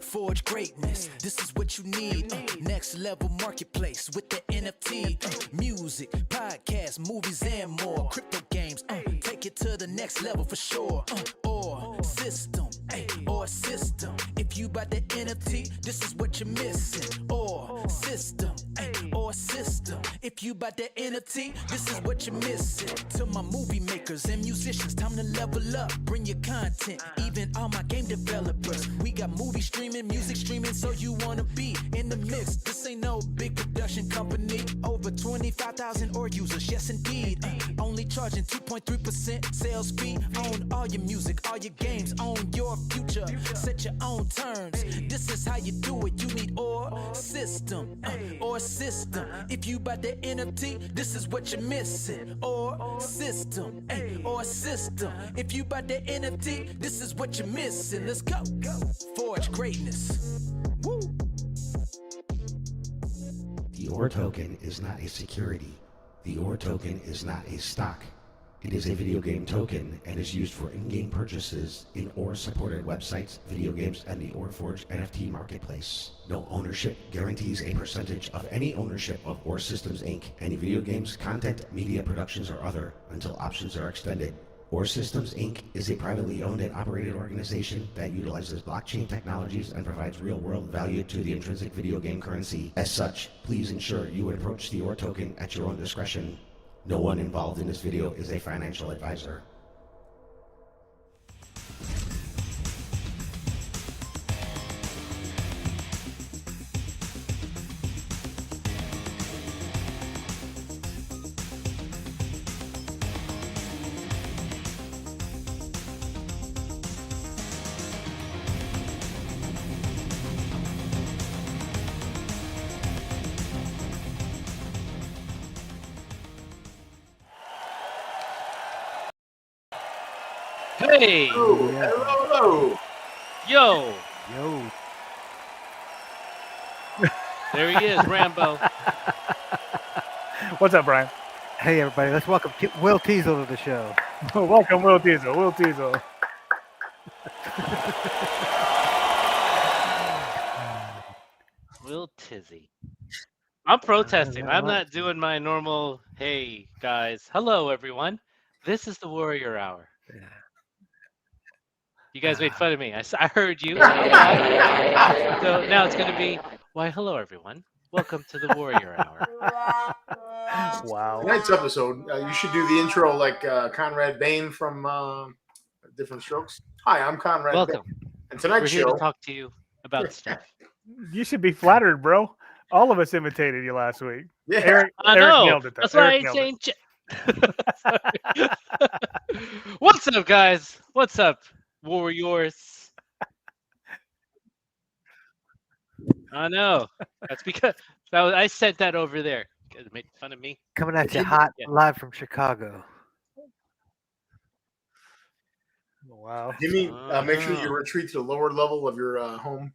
Forge greatness, this is what you need. Next level marketplace with the NFT. Music, podcasts, movies, and more. Crypto games, take it to the next level for sure. Or system, or system. If you buy the NFT, this is what you're missing. Or system, or system. If you buy the NFT, this is what you're missing. To my movie makers and musicians, time to level up. Bring your content, even all my game developers. We got movie streaming, music streaming, so you wanna be in the mix. This ain't no big production company. Over 25,000 or users, yes indeed. Only charging 2.3% sales fee. Own all your music, all your games, own your future. Set your own terms. This is how you do it. You need or system, or system. If you buy the NFT, this is what you're missing. Or system, or system. If you buy the NFT, this is what you're missing. Let's go. Forge greatness. Woo. The OR token is not a security. The OR token is not a stock. It is a video game token and is used for in-game purchases in OR-supported websites, video games, and the ORForge NFT marketplace. No ownership guarantees a percentage of any ownership of OR Systems Inc., any video games, content, media productions, or other, until options are extended. OR Systems Inc. is a privately owned and operated organization that utilizes blockchain technologies and provides real-world value to the intrinsic video game currency. As such, please ensure you approach the OR token at your own discretion. No one involved in this video is a financial advisor. Hey! Hello! Yo! Yo. There he is, Rambo. What's up, Brian? Hey, everybody. Let's welcome Will Teasel to the show. Welcome, Will Teasel. Will Teasel. Will Tizzy. I'm protesting. I'm not doing my normal, hey, guys. Hello, everyone. This is the Warrior Hour. Yeah. You guys made fun of me. I heard you. So now it's going to be, why, hello, everyone. Welcome to the Warrior Hour. Wow. Tonight's episode, you should do the intro like Conrad Bain from Different Strokes. Hi, I'm Conrad Welcome. Bain. And We're tonight's here show... to talk to you about stuff. You should be flattered, bro. All of us imitated you last week. Yeah. Eric know. nailed it. That's why I ain't saying shit. What's up, guys? What's up, Warriors? I know. That's because I sent that over there. You guys made fun of me. Coming at you hot, live from Chicago. Wow. Jimmy, make sure you retreat to the lower level of your home.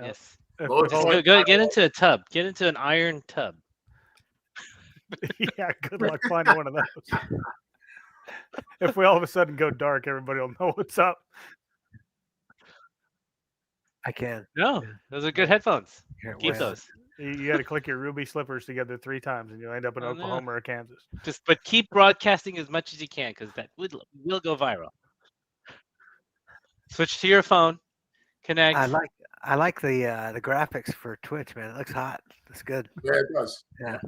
Yes. Lowest Go point. get into a tub. Get into an iron tub. Yeah, good luck finding one of those. If we all of a sudden go dark, everybody will know what's up. I can. No, those are good headphones. Here, Keep wait. those. You got to click your ruby slippers together 3 times, and you'll end up in Oh, no. Oklahoma or Kansas. But keep broadcasting as much as you can, because that will go viral. Switch to your phone. Connect. I like the graphics for Twitch, man. It looks hot. It's good. Yeah, it does. Yeah.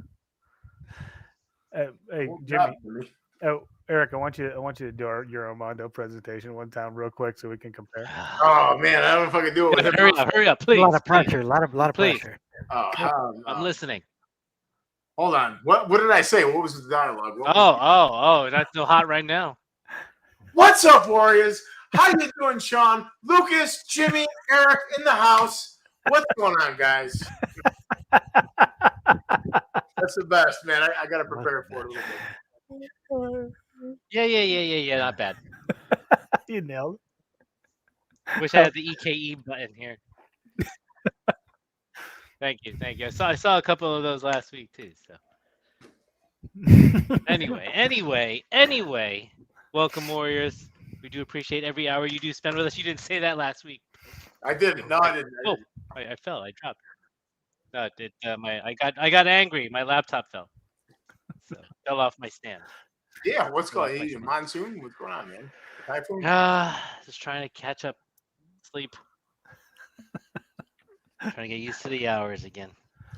Hey, Well, Jimmy. Jimmy. Oh, Eric, I want you to do your Armando presentation one time real quick so we can compare. Oh man, I don't know if I can do it with him. Hurry up, please. a lot of please. pressure. A lot of Please. pressure. Oh, I'm listening. Hold on. What did I say? What was the dialogue? That's so hot right now. What's up, Warriors? How you doing, Sean? Lucas, Jimmy, Eric in the house. What's going on, guys? That's the best, man. I got to prepare for it a little bit. Yeah. Not bad. You nailed it. Wish I had the EKE button here. Thank you. I saw a couple of those last week too. So anyway, welcome, Warriors. We do appreciate every hour you do spend with us. You didn't say that last week. I didn't. No, I didn't. Oh, I fell. I dropped. No, I got angry. My laptop fell. So fell off my stand. Yeah, what's going on? Monsoon? What's going on, man? Typhoon? Just trying to catch up sleep. Trying to get used to the hours again.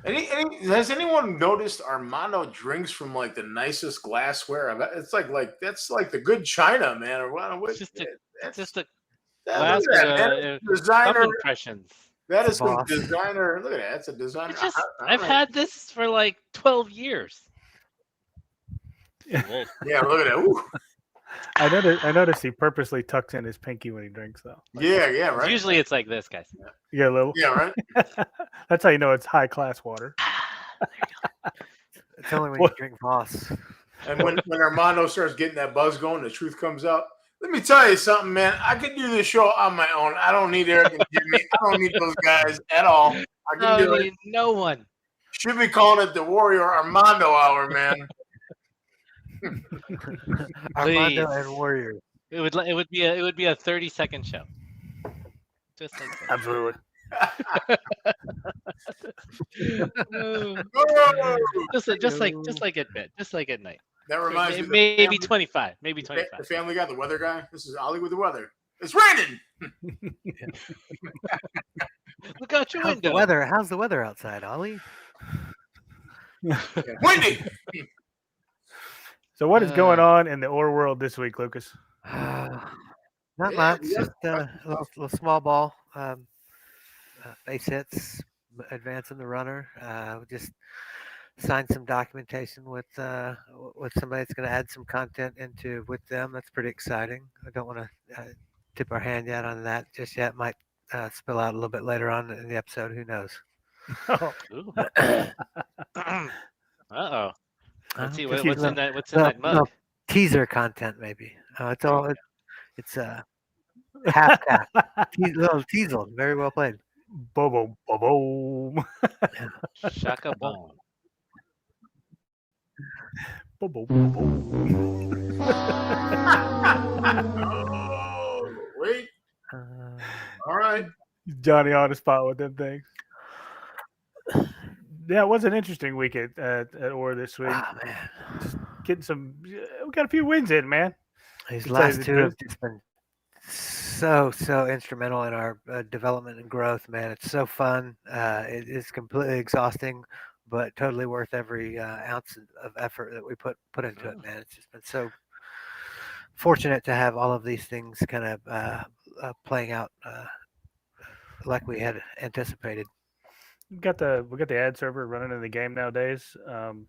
Has anyone noticed Armando drinks from like the nicest glassware? It's like that's like the good china, man. Or what? It's just a glass with designer impressions. That is some designer. Look at that. That's a designer. I've had this for like 12 years. Yeah, look at that. Ooh. I noticed he purposely tucks in his pinky when he drinks, though. Like, yeah, right. Usually it's like this, guys. Yeah, little. Yeah, right. That's how you know it's high class water. It's only when you drink Voss. And when Armando starts getting that buzz going, the truth comes out. Let me tell you something, man. I can do this show on my own. I don't need Eric and Jimmy. I don't need those guys at all. I can do it. No one. Should be calling it the Warrior Armando Hour, man. Armando and Warrior. It would be a 30-second show. Just like that. Absolutely. just like at bed, just like at night. That reminds me. Maybe 25. Maybe 25. The Family Guy, the weather guy. This is Ollie with the weather. It's raining. Look out your window. How's the weather outside, Ollie? Windy. So what is going on in the OR world this week, Lucas? Not much. Just a little small ball. Base hits, advancing the runner. Just signed some documentation with somebody that's going to add some content into with them. That's pretty exciting. I don't want to tip our hand yet on that just yet. Might spill out a little bit later on in the episode. Who knows? Uh-oh. Let's see what's in that mug. No, teaser content maybe. It's half tap. Little teasel. Very well played. Boom, boom, boom. Shaka boom. Boom, boom, boom. Oh, wait. All right. Johnny on the spot with them things. Yeah, it was an interesting week at OR this week. Oh, man. Just getting we got a few wins in, man. These last two have just been so instrumental in our development and growth, man. It's so fun. It is completely exhausting, but totally worth every ounce of effort that we put into it, man. It's just been so fortunate to have all of these things kind of playing out like we had anticipated. We got the ad server running in the game nowadays. You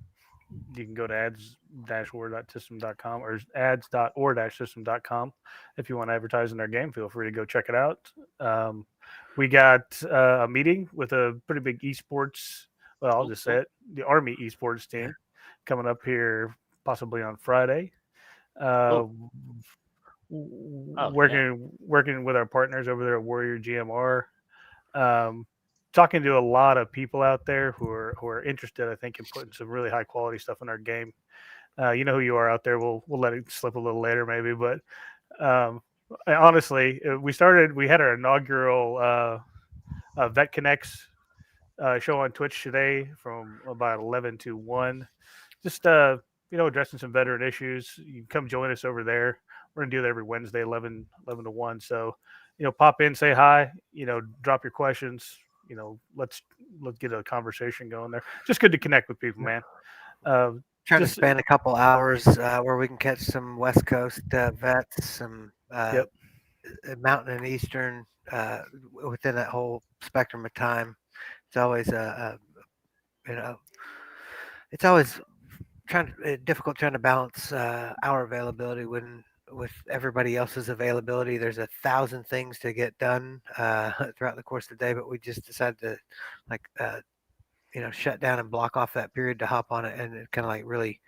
can go to ads-or.system.com or ads.or-system.com if you want to advertise in our game. Feel free to go check it out. We got a meeting with a pretty big esports. Well, I'll just say it: the Army esports team coming up here possibly on Friday. Working with our partners over there at Warrior GMR. Talking to a lot of people out there who are interested, I think, in putting some really high quality stuff in our game. You know who you are out there. We'll let it slip a little later, maybe. But honestly, we had our inaugural Vet Connects show on Twitch today from about 11 to 1. Just addressing some veteran issues. You can come join us over there. We're gonna do that every Wednesday, 11 to 1. So pop in, say hi. Drop your questions. Let's get a conversation going there. Just good to connect with people, man. trying to Just- spend a couple hours where we can catch some West Coast vets, some Yep. Mountain and Eastern within that whole spectrum of time. It's always it's always difficult trying to balance our availability with everybody else's availability. There's 1,000 things to get done throughout the course of the day, but we just decided to shut down and block off that period to hop on it and kind of like really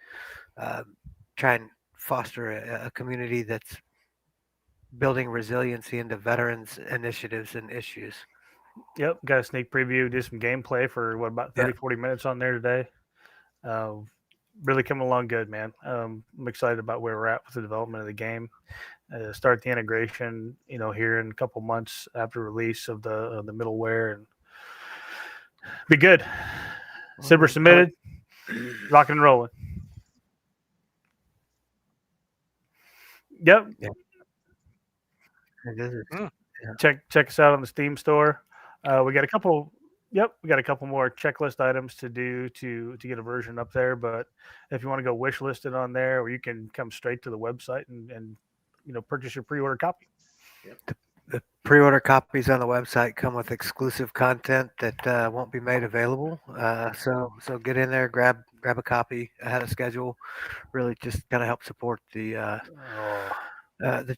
try and foster a community that's building resiliency into veterans initiatives and issues. Yep, got a sneak preview, do some gameplay for about 30, 40 minutes on there today. Really coming along good, man. I'm excited about where we're at with the development of the game. Start the integration, here in a couple months after release of the middleware, and be good. Cyber submitted, rocking and rolling. Yep. Yeah. Check us out on the Steam store. We got a couple. Yep, we got a couple more checklist items to do to get a version up there. But if you want to go wish list it on there, or you can come straight to the website and purchase your pre-order copy. Yep. The pre-order copies on the website come with exclusive content that won't be made available. So get in there, grab a copy ahead of schedule. Really, just kind of help support the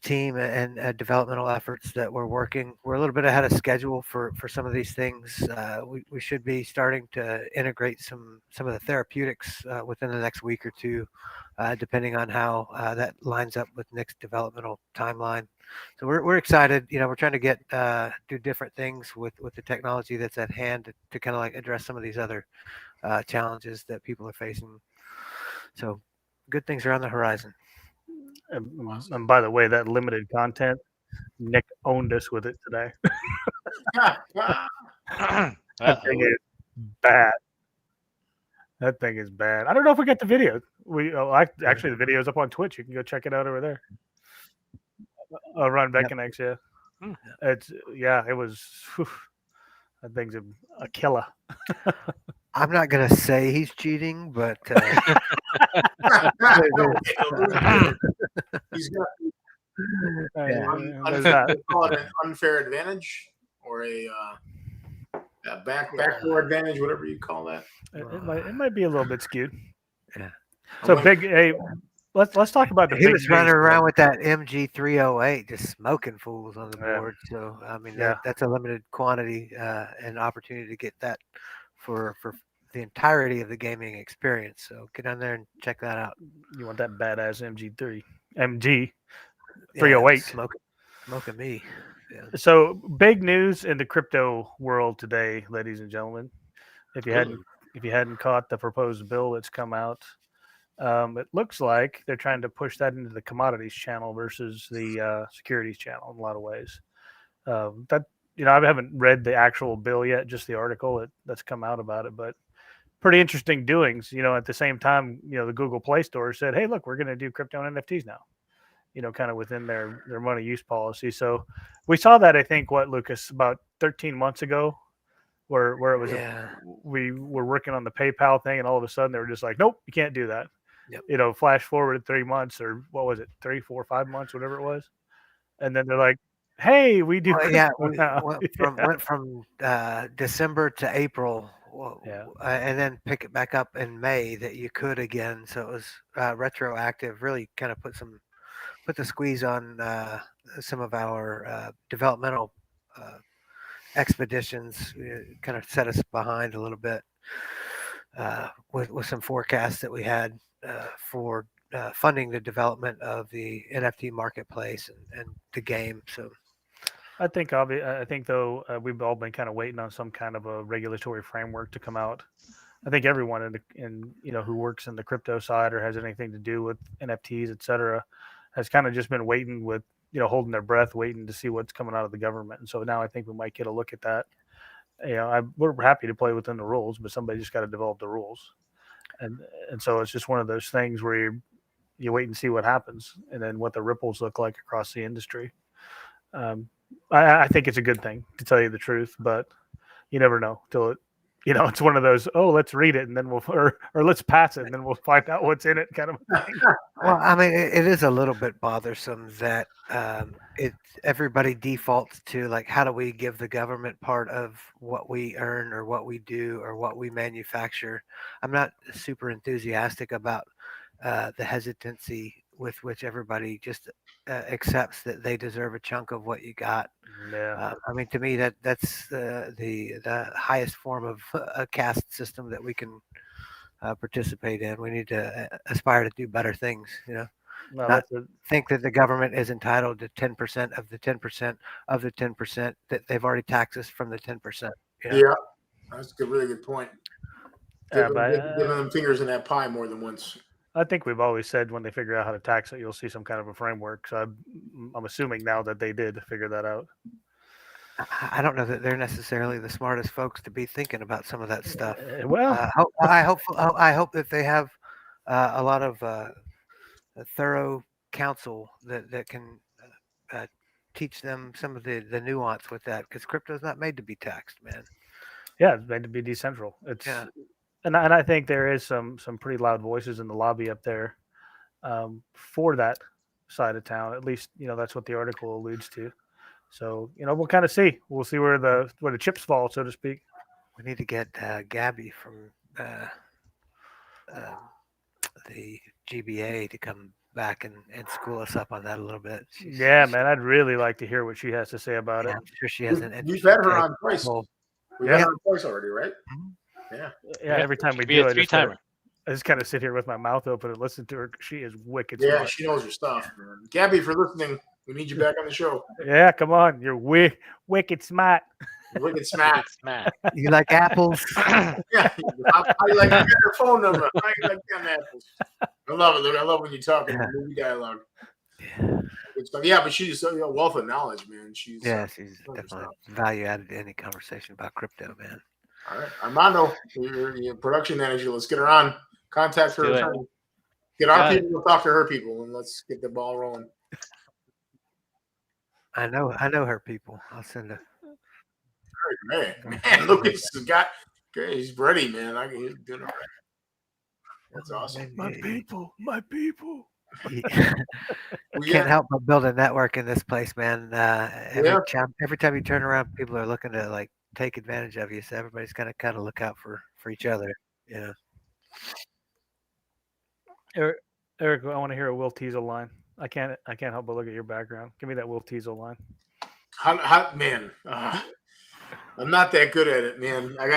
team and developmental efforts that we're working. We're a little bit ahead of schedule for some of these things. We should be starting to integrate some of the therapeutics within the next week or two, depending on how that lines up with Nick's developmental timeline. So we're excited. We're trying to do different things with the technology that's at hand to kind of like address some of these other challenges that people are facing. So good things are on the horizon. And by the way, that limited content, Nick owned us with it today. That thing is bad. That thing is bad. I don't know if we got the video. Actually, the video's up on Twitch. You can go check it out over there. Run Veckinex, yeah. It was. Whew, that thing's a killer. I'm not gonna say he's cheating, but he's got yeah. call it an unfair advantage or a backdoor advantage, whatever you call that. It might be a little bit skewed. Yeah. So let's talk about the. He was running around with that MG308, just smoking fools on the board. So I mean, that's a limited quantity and opportunity to get that for the entirety of the gaming experience. So get on there and check that out. You want that badass MG308 smoking me. Yeah. So big news in the crypto world today, ladies and gentlemen. If you hadn't caught the proposed bill that's come out, it looks like they're trying to push that into the commodities channel versus the securities channel in a lot of ways. I haven't read the actual bill yet, just the article that's come out about it, but pretty interesting doings. At the same time, the Google Play Store said, "Hey, look, we're going to do crypto and NFTs now." Kind of within their money use policy. So we saw that, I think, Lucas, about 13 months ago, where it was we were working on the PayPal thing, and all of a sudden they were just like, "Nope, you can't do that." Yep. Flash forward 3 months, or what was it, 3, 4, 5 months, whatever it was, and then they're like, "Hey, we do." Went from December to April, and then pick it back up in May that you could again. So it was retroactive. Really kind of put the squeeze on some of our developmental expeditions. Kind of set us behind a little bit with some forecasts that we had for funding the development of the NFT marketplace and the game. So I think though we've all been kind of waiting on some kind of a regulatory framework to come out. I think everyone in who works in the crypto side or has anything to do with NFTs, et cetera, has kind of just been waiting with holding their breath, waiting to see what's coming out of the government. And so now I think we might get a look at that. We're happy to play within the rules, but somebody just got to develop the rules. And so it's just one of those things where you wait and see what happens, and then what the ripples look like across the industry. I think it's a good thing, to tell you the truth, but you never know till It's one of those, oh, let's read it and then or let's pass it and then we'll find out what's in it kind of thing. Well, I mean, it is a little bit bothersome that everybody defaults to like, how do we give the government part of what we earn or what we do or what we manufacture? I'm not super enthusiastic about the hesitancy with which everybody just accepts that they deserve a chunk of what you got. Yeah. I mean, to me, that's the highest form of a caste system that we can participate in. We need to aspire to do better things. No, Not think that the government is entitled to 10% of the 10% of the 10% that they've already taxed us from the 10%. Yeah, that's a really good point. but Giving them fingers in that pie more than once. I think we've always said when they figure out how to tax it, you'll see some kind of a framework. So I'm assuming now that they did figure that out. I don't know that they're necessarily the smartest folks to be thinking about some of that stuff. Well, I hope that they have a lot of thorough counsel that can teach them some of the nuance with that, because crypto's not made to be taxed, man. Yeah, it's made to be decentral. And I think there is some pretty loud voices in the lobby up there for that side of town. At least that's what the article alludes to. So we'll kind of see. We'll see where the chips fall, so to speak. We need to get Gabby from the GBA to come back and school us up on that a little bit. Yeah, man, I'd really like to hear what she has to say about it. I'm sure she has an We've had her on twice. We've had her on twice already, right? Mm-hmm. Yeah. Every time we do it, I just kind of sit here with my mouth open and listen to her. She is wicked. Yeah, smart. she knows her stuff, man. Gabby, if you're listening, we need you back on the show. Yeah, come on. You're wicked smart. Wicked smart. You like apples? Yeah. How you like to get her phone number? How you like them apples? I love it. I love when you talk in movie dialogue. Good stuff. Yeah, but she's a wealth of knowledge, man. She's definitely value added to any conversation about crypto, man. All right, Armando, your production manager. Let's get her on. Contact her. Get our people to talk to her people, and let's get the ball rolling. I know her people. I'll send her. Man, look, he's ready, man. He's doing it right. That's awesome. My people. We can't help but build a network in this place, man. Every time you turn around, people are looking to like take advantage of you. So everybody's got to kind of look out for each other. Yeah. Eric, I want to hear a Will Teasel line. I can't help but look at your background. Give me that Will Teasel line. Man, I'm not that good at it, man. I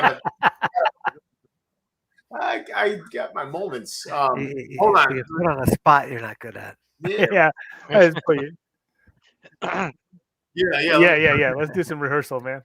got my moments. Hold on. You put on a spot you're not good at. Yeah. Yeah. Let's do some rehearsal, man.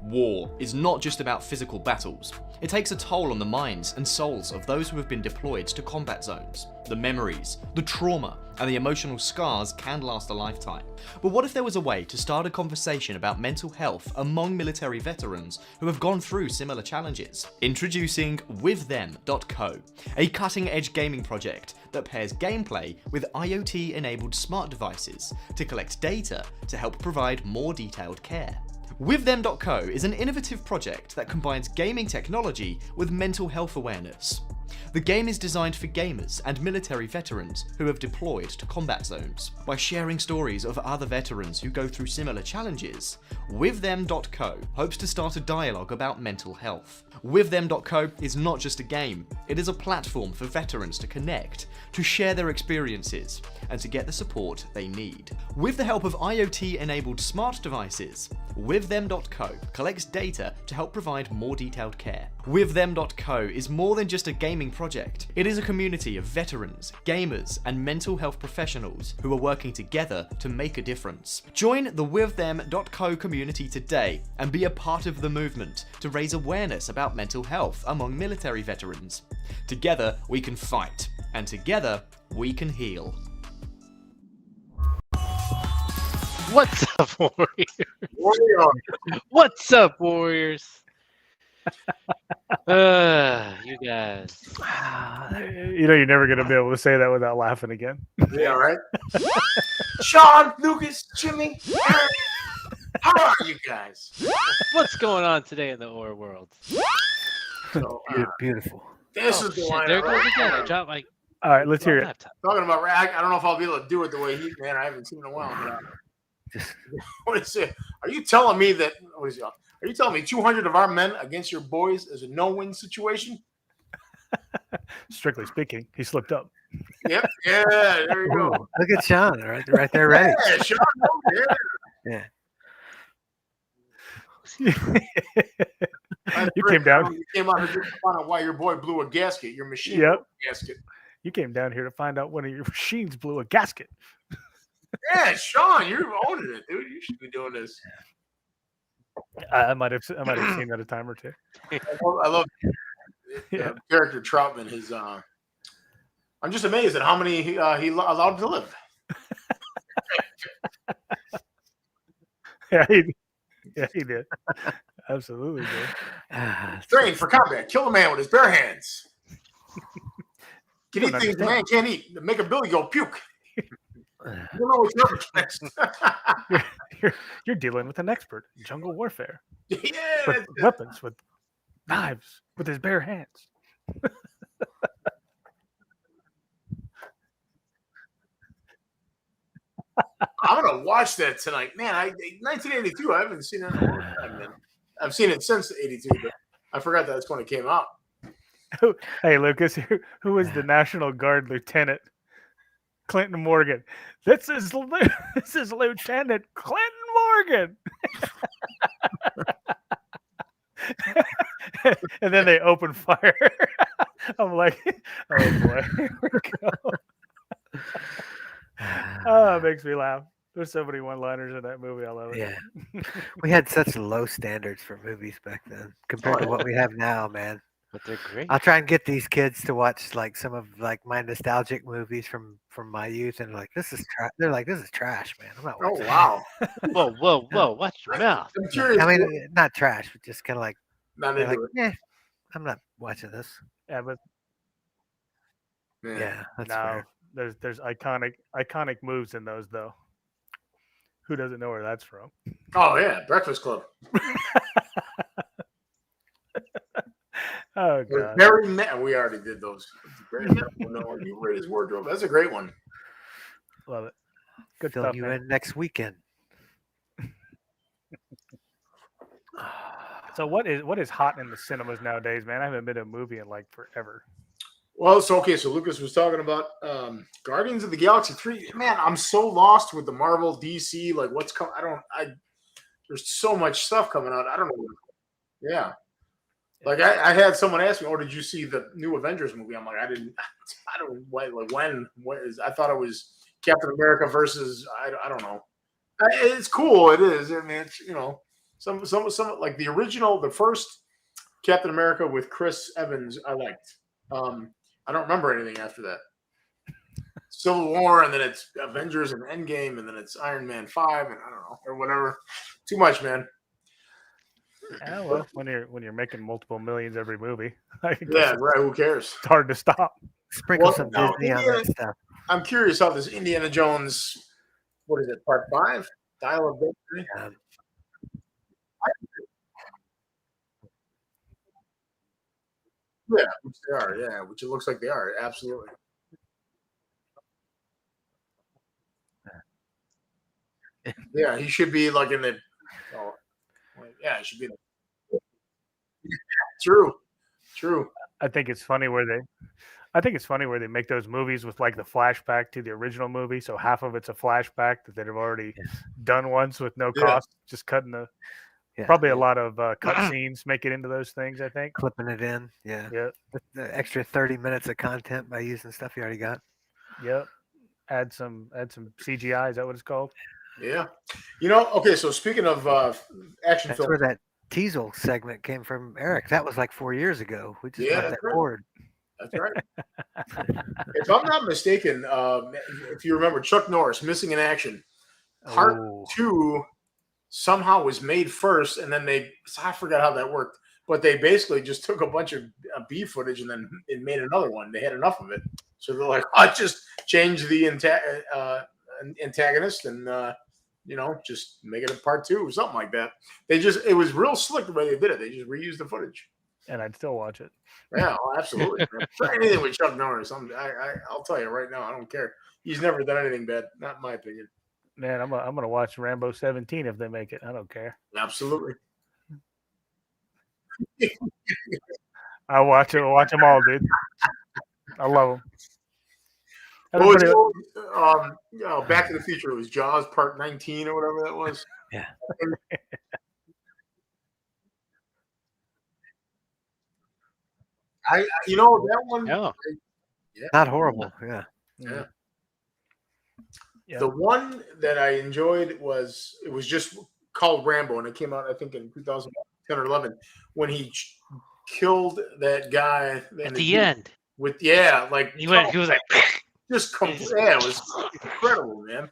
War is not just about physical battles. It takes a toll on the minds and souls of those who have been deployed to combat zones. The memories, the trauma, and the emotional scars can last a lifetime. But what if there was a way to start a conversation about mental health among military veterans who have gone through similar challenges? Introducing WithThem.co, a cutting-edge gaming project that pairs gameplay with IoT-enabled smart devices to collect data to help provide more detailed care. WithThem.co is an innovative project that combines gaming technology with mental health awareness. The game is designed for gamers and military veterans who have deployed to combat zones. By sharing stories of other veterans who go through similar challenges, WithThem.co hopes to start a dialogue about mental health. WithThem.co is not just a game, it is a platform for veterans to connect, to share their experiences, and to get the support they need. With the help of IoT-enabled smart devices, WithThem.co collects data to help provide more detailed care. WithThem.co is more than just a gaming project. It is a community of veterans, gamers, and mental health professionals who are working together to make a difference. Join the WithThem.co community today and be a part of the movement to raise awareness about mental health among military veterans. Together we can fight, and together we can heal. What's up, Warriors? Warrior. What's up, Warriors? You guys. You know, you're never going to be able to say that without laughing again. Yeah, right. Sean, Lucas, Jimmy, Aaron, how are you guys? What's going on today in the OR world? So, Beautiful. this Oh, is the shit, line. there it goes again. I dropped my All right, let's hear it. laptop. Talking about I don't know if I'll be able to do it the way he, man. I haven't seen it in a while. But, what is it? Are you telling me that? What is it? Are you telling me 200 of our men against your boys is a no-win situation? Strictly speaking, he slipped up. Yep. Yeah. There you go. Ooh, look at Sean, right there, ready. Yeah, Sean. Yeah. You came down. You came out here to find out why your boy blew a gasket. Your machine Yep. blew a gasket. You came down here to find out one of your machines blew a gasket. Yeah, Sean, you're owning it, dude. You should be doing this. I might have seen that a time or two. I love Yeah. character Troutman. His I'm just amazed at how many he allowed to live. Yeah, he did. Absolutely did. Trained for combat. Kill a man with his bare hands. Can eat Don't things the understand. man can't eat. Make a Billy go puke. You don't know what you're up against. You're dealing with an expert in jungle warfare. Yeah, With that's it. weapons, with knives, with his bare hands. I'm gonna watch that tonight, man. 1982. I haven't seen it in a long time, man. I've seen it since '82, but I forgot that's when it came out. Hey, Lucas, who is the National Guard Lieutenant? Clinton Morgan. This is Lieutenant Clinton Morgan. And then they open fire. I'm like, oh boy, here we go. Oh, it makes me laugh. There's so many one-liners in that movie. I love it. Yeah. We had such low standards for movies back then compared to what we have now, man. But they're great. I'll try and get these kids to watch like some of like my nostalgic movies from my youth, and like this is they're like, this is trash, man. I'm not Oh watching. wow! Whoa! Watch your mouth. I'm curious. I mean, not trash, but just kind of like, not they're into like, it. yeah, I'm not watching this. Yeah, but Yeah, that's no, fair. there's iconic moves in those though. Who doesn't know where that's from? Oh yeah, Breakfast Club. Oh With god. Barry we already did those. Barry Manilow, you read his wardrobe. That's a great one. Love it. Good Fill stuff, you man. in next weekend. So what is hot in the cinemas nowadays, man? I haven't been to a movie in like forever. Well, so okay, so Lucas was talking about Guardians of the Galaxy 3. Man, I'm so lost with the Marvel DC, like what's coming. There's so much stuff coming out. I don't know. Yeah. Like I had someone ask me, "Oh, did you see the new Avengers movie?" I'm like, I didn't. I don't like when is. I thought it was Captain America versus I don't know. It's cool. It is. I mean, it's some like the original, the first Captain America with Chris Evans. I liked. I don't remember anything after that. Civil War, and then it's Avengers and Endgame, and then it's Iron Man 5, and I don't know or whatever. Too much, man. Yeah, well, when you're making multiple millions every movie, I guess Yeah, right. Who cares? it's hard to stop. Sprinkle Well, some now, Disney on that stuff. I'm curious how this Indiana Jones, what is it, Part 5? Dial of Victory? Yeah, which they are. Yeah, which it looks like they are. Absolutely. Yeah, he should be like in the. Oh, yeah, he should be. True. I think it's funny where they make those movies with like the flashback to the original movie, so half of it's a flashback that they've already done once with no Yeah. cost, just cutting Yeah, Probably a lot of cutscenes make it into those things, I think. clipping it in. Yeah, Yeah. the extra 30 minutes of content by using stuff you already got. Yep. Add some CGI. Is that what it's called? Yeah. You know, okay, so speaking of action That's films, where that Teasel segment came from, Eric. That was like 4 years ago. We just Yeah, left that's that right. board. that's right. If I'm not mistaken, if you remember Chuck Norris, Missing in Action, Part Oh. 2 somehow was made first, and then I forgot how that worked, but they basically just took a bunch of B footage and then made another one. They had enough of it. So they're like, I'll just change the antagonist and, just make it a part 2 or something like that. It was real slick the way they did it. They just reused the footage. And I'd still watch it. Yeah, absolutely. Anything with Chuck Norris, I'll tell you right now, I don't care. He's never done anything bad, not in my opinion. Man, I'm gonna watch Rambo 17 if they make it. I don't care. Absolutely. I watch them all, dude. I love them. Back to the Future. It was Jaws Part 19 or whatever that was. Yeah. That one. Oh. Not horrible. Yeah. Yeah. Yeah. The one that I enjoyed it was just called Rambo, and it came out I think in 2010 or 11 when he killed that guy At the end. with He was like just it was incredible, man.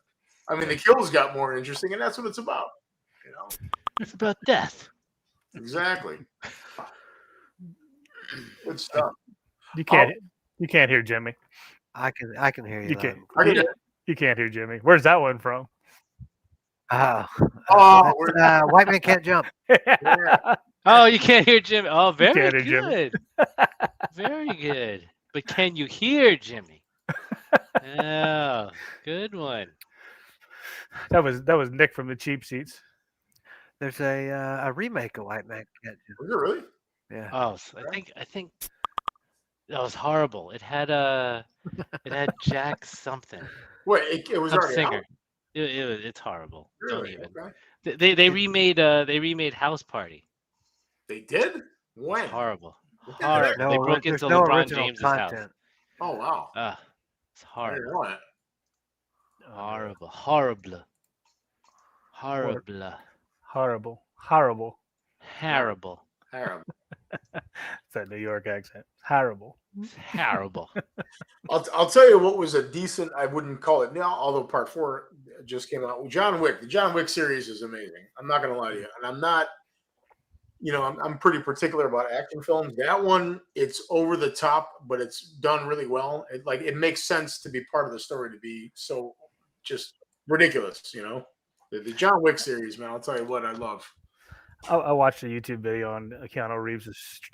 I mean, the kills got more interesting, and that's what it's about. It's about death. Exactly. Good stuff. You can't hear Jimmy. I can hear you. You loud can't. and I can, You can't hear Jimmy. Where's that one from? clear. Oh, White Man Can't Jump. Oh, you can't hear Jimmy. Oh, very can't hear Jimmy. good. Very good. But can you hear Jimmy? Oh, good one. That was Nick from the Cheap Seats. There's a remake of White Man Can't Jump. was it really? Yeah. Oh, so I think that was horrible. It had Jack something. Wait, it was Some already singer. out? It's horrible. Don't Really? even. Okay. They remade House Party. They did? When? Horrible. Look at that. Horrible. They broke there's into no LeBron original James's house. content. Oh wow. It's I didn't horrible. know that. Horrible. Horrible. Horrible. Horrible. Horrible. Terrible. It's that New York accent. Horrible. It's horrible. I'll tell you what was a decent. I wouldn't call it now, although Part 4 just came out. John Wick. The John Wick series is amazing. I'm not going to lie to you, and I'm not. I'm pretty particular about action films. That one, it's over the top, but it's done really well. It makes sense to be part of the story to be so just ridiculous. The John Wick series, man. I'll tell you what I love. I watched a YouTube video on Keanu Reeves.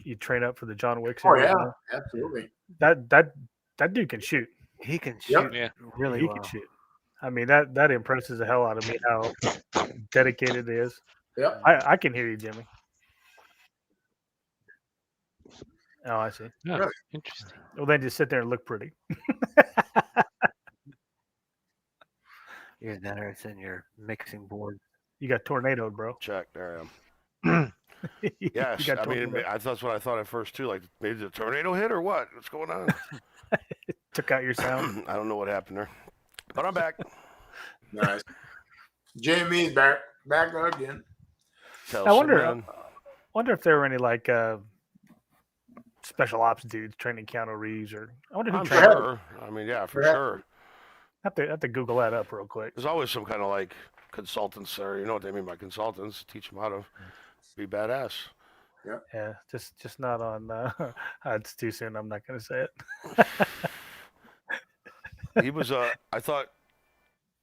You train up for the John Wick Oh series. yeah, absolutely. That dude can shoot. He can Yep. shoot Yeah. really He well. can shoot. I mean that impresses the hell out of me how dedicated he is. Yep. I can hear you, Jimmy. Oh, I see. Yeah, Really? interesting. Well, then just sit there and look pretty. Either that or it's in your mixing board. You got tornadoed, bro. Check. There I am. You Yes. got I mean, tornadoed. that's what I thought at first too. Like, maybe the tornado hit or what? What's going on? Took out your sound. I don't know what happened there, but I'm back. Nice. Jamie's back again. Tell I wonder someone. if there were any like special ops dudes training Keanu Reeves, or I wonder who I'm trained. sure. I mean, yeah, for Perhaps. sure. Have to Google that up real quick. There's always some kind of like consultants there. You know what they mean by consultants? Teach them how to be badass. Yeah, just not on. It's too soon. I'm not going to say it. He was. I thought.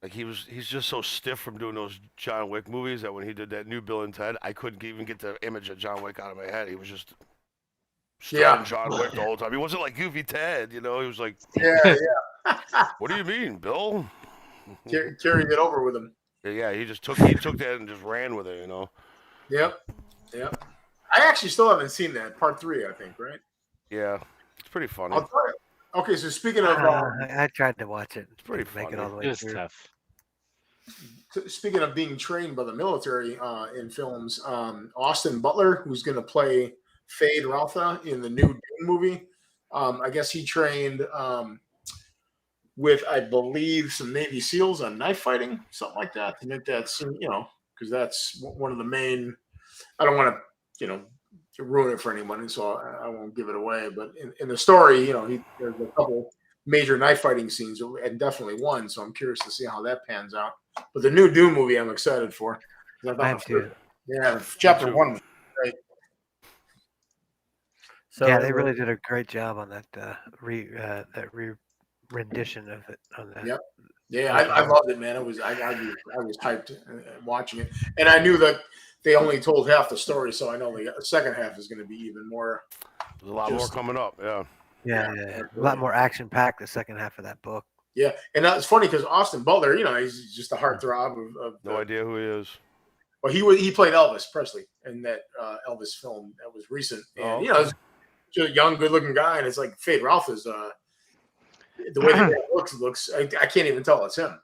Like he's just so stiff from doing those John Wick movies that when he did that new Bill and Ted, I couldn't even get the image of John Wick out of my head. He was just starring John Wick the whole time. He wasn't like Goofy Ted, He was like, Yeah. "What do you mean, Bill?" Carried it over with him. Yeah, he took that and just ran with it, Yep. I actually still haven't seen that Part 3. I think, right? Yeah, it's pretty funny. I'll tell you. Okay, so speaking of, I tried to watch it. It's pretty Didn't make it funny. all the way It was through. tough. speaking of being trained by the military in films, Austin Butler, who's going to play Fade Ralpha in the new Dune movie, I guess he trained with, I believe, some Navy SEALs on knife fighting, something like that. I think that's, because that's one of the main. I don't want to, ruin it for anyone, so I won't give it away. But in the story, there's a couple major knife fighting scenes, and definitely one. So I'm curious to see how that pans out. But the new Doom movie, I'm excited for. I am too. Yeah, chapter 1 was great. So yeah, they really did a great job on that rendition of it. On that. Yep. Yeah, I loved it, man. I was hyped watching it, and I knew that they only told half the story, so I know the second half is going to be even more. There's a lot more coming up. Yeah. Yeah. A lot more action packed the second half of that book. Yeah, and it's funny because Austin Butler, he's just a heartthrob of no idea who he is. Well, he played Elvis Presley in that Elvis film that was recent, and he's just a young, good-looking guy, and it's like Fade Ralph is the way that looks. I can't even tell it's him.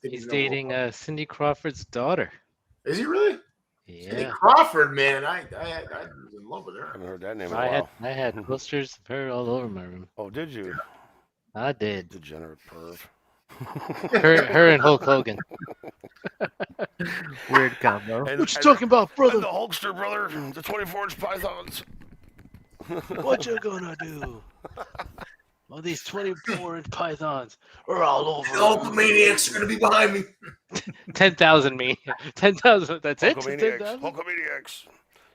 He's dating Cindy Crawford's daughter. Is he really? Yeah. Cindy Crawford, man, I was in love with her. I haven't heard that name in a while. I had posters of her all over my room. Oh, did you? I did. Degenerate perv. Her and Hulk Hogan. Weird combo. And, What you talking about, brother? And the Hulkster brother, the 24-inch pythons. What you gonna do? All these 24-inch pythons are all over. The Hulkamaniacs are going to be behind me. 10,000 me. 10,000. That's it. Hulkamaniacs. 10,000? Hulkamaniacs.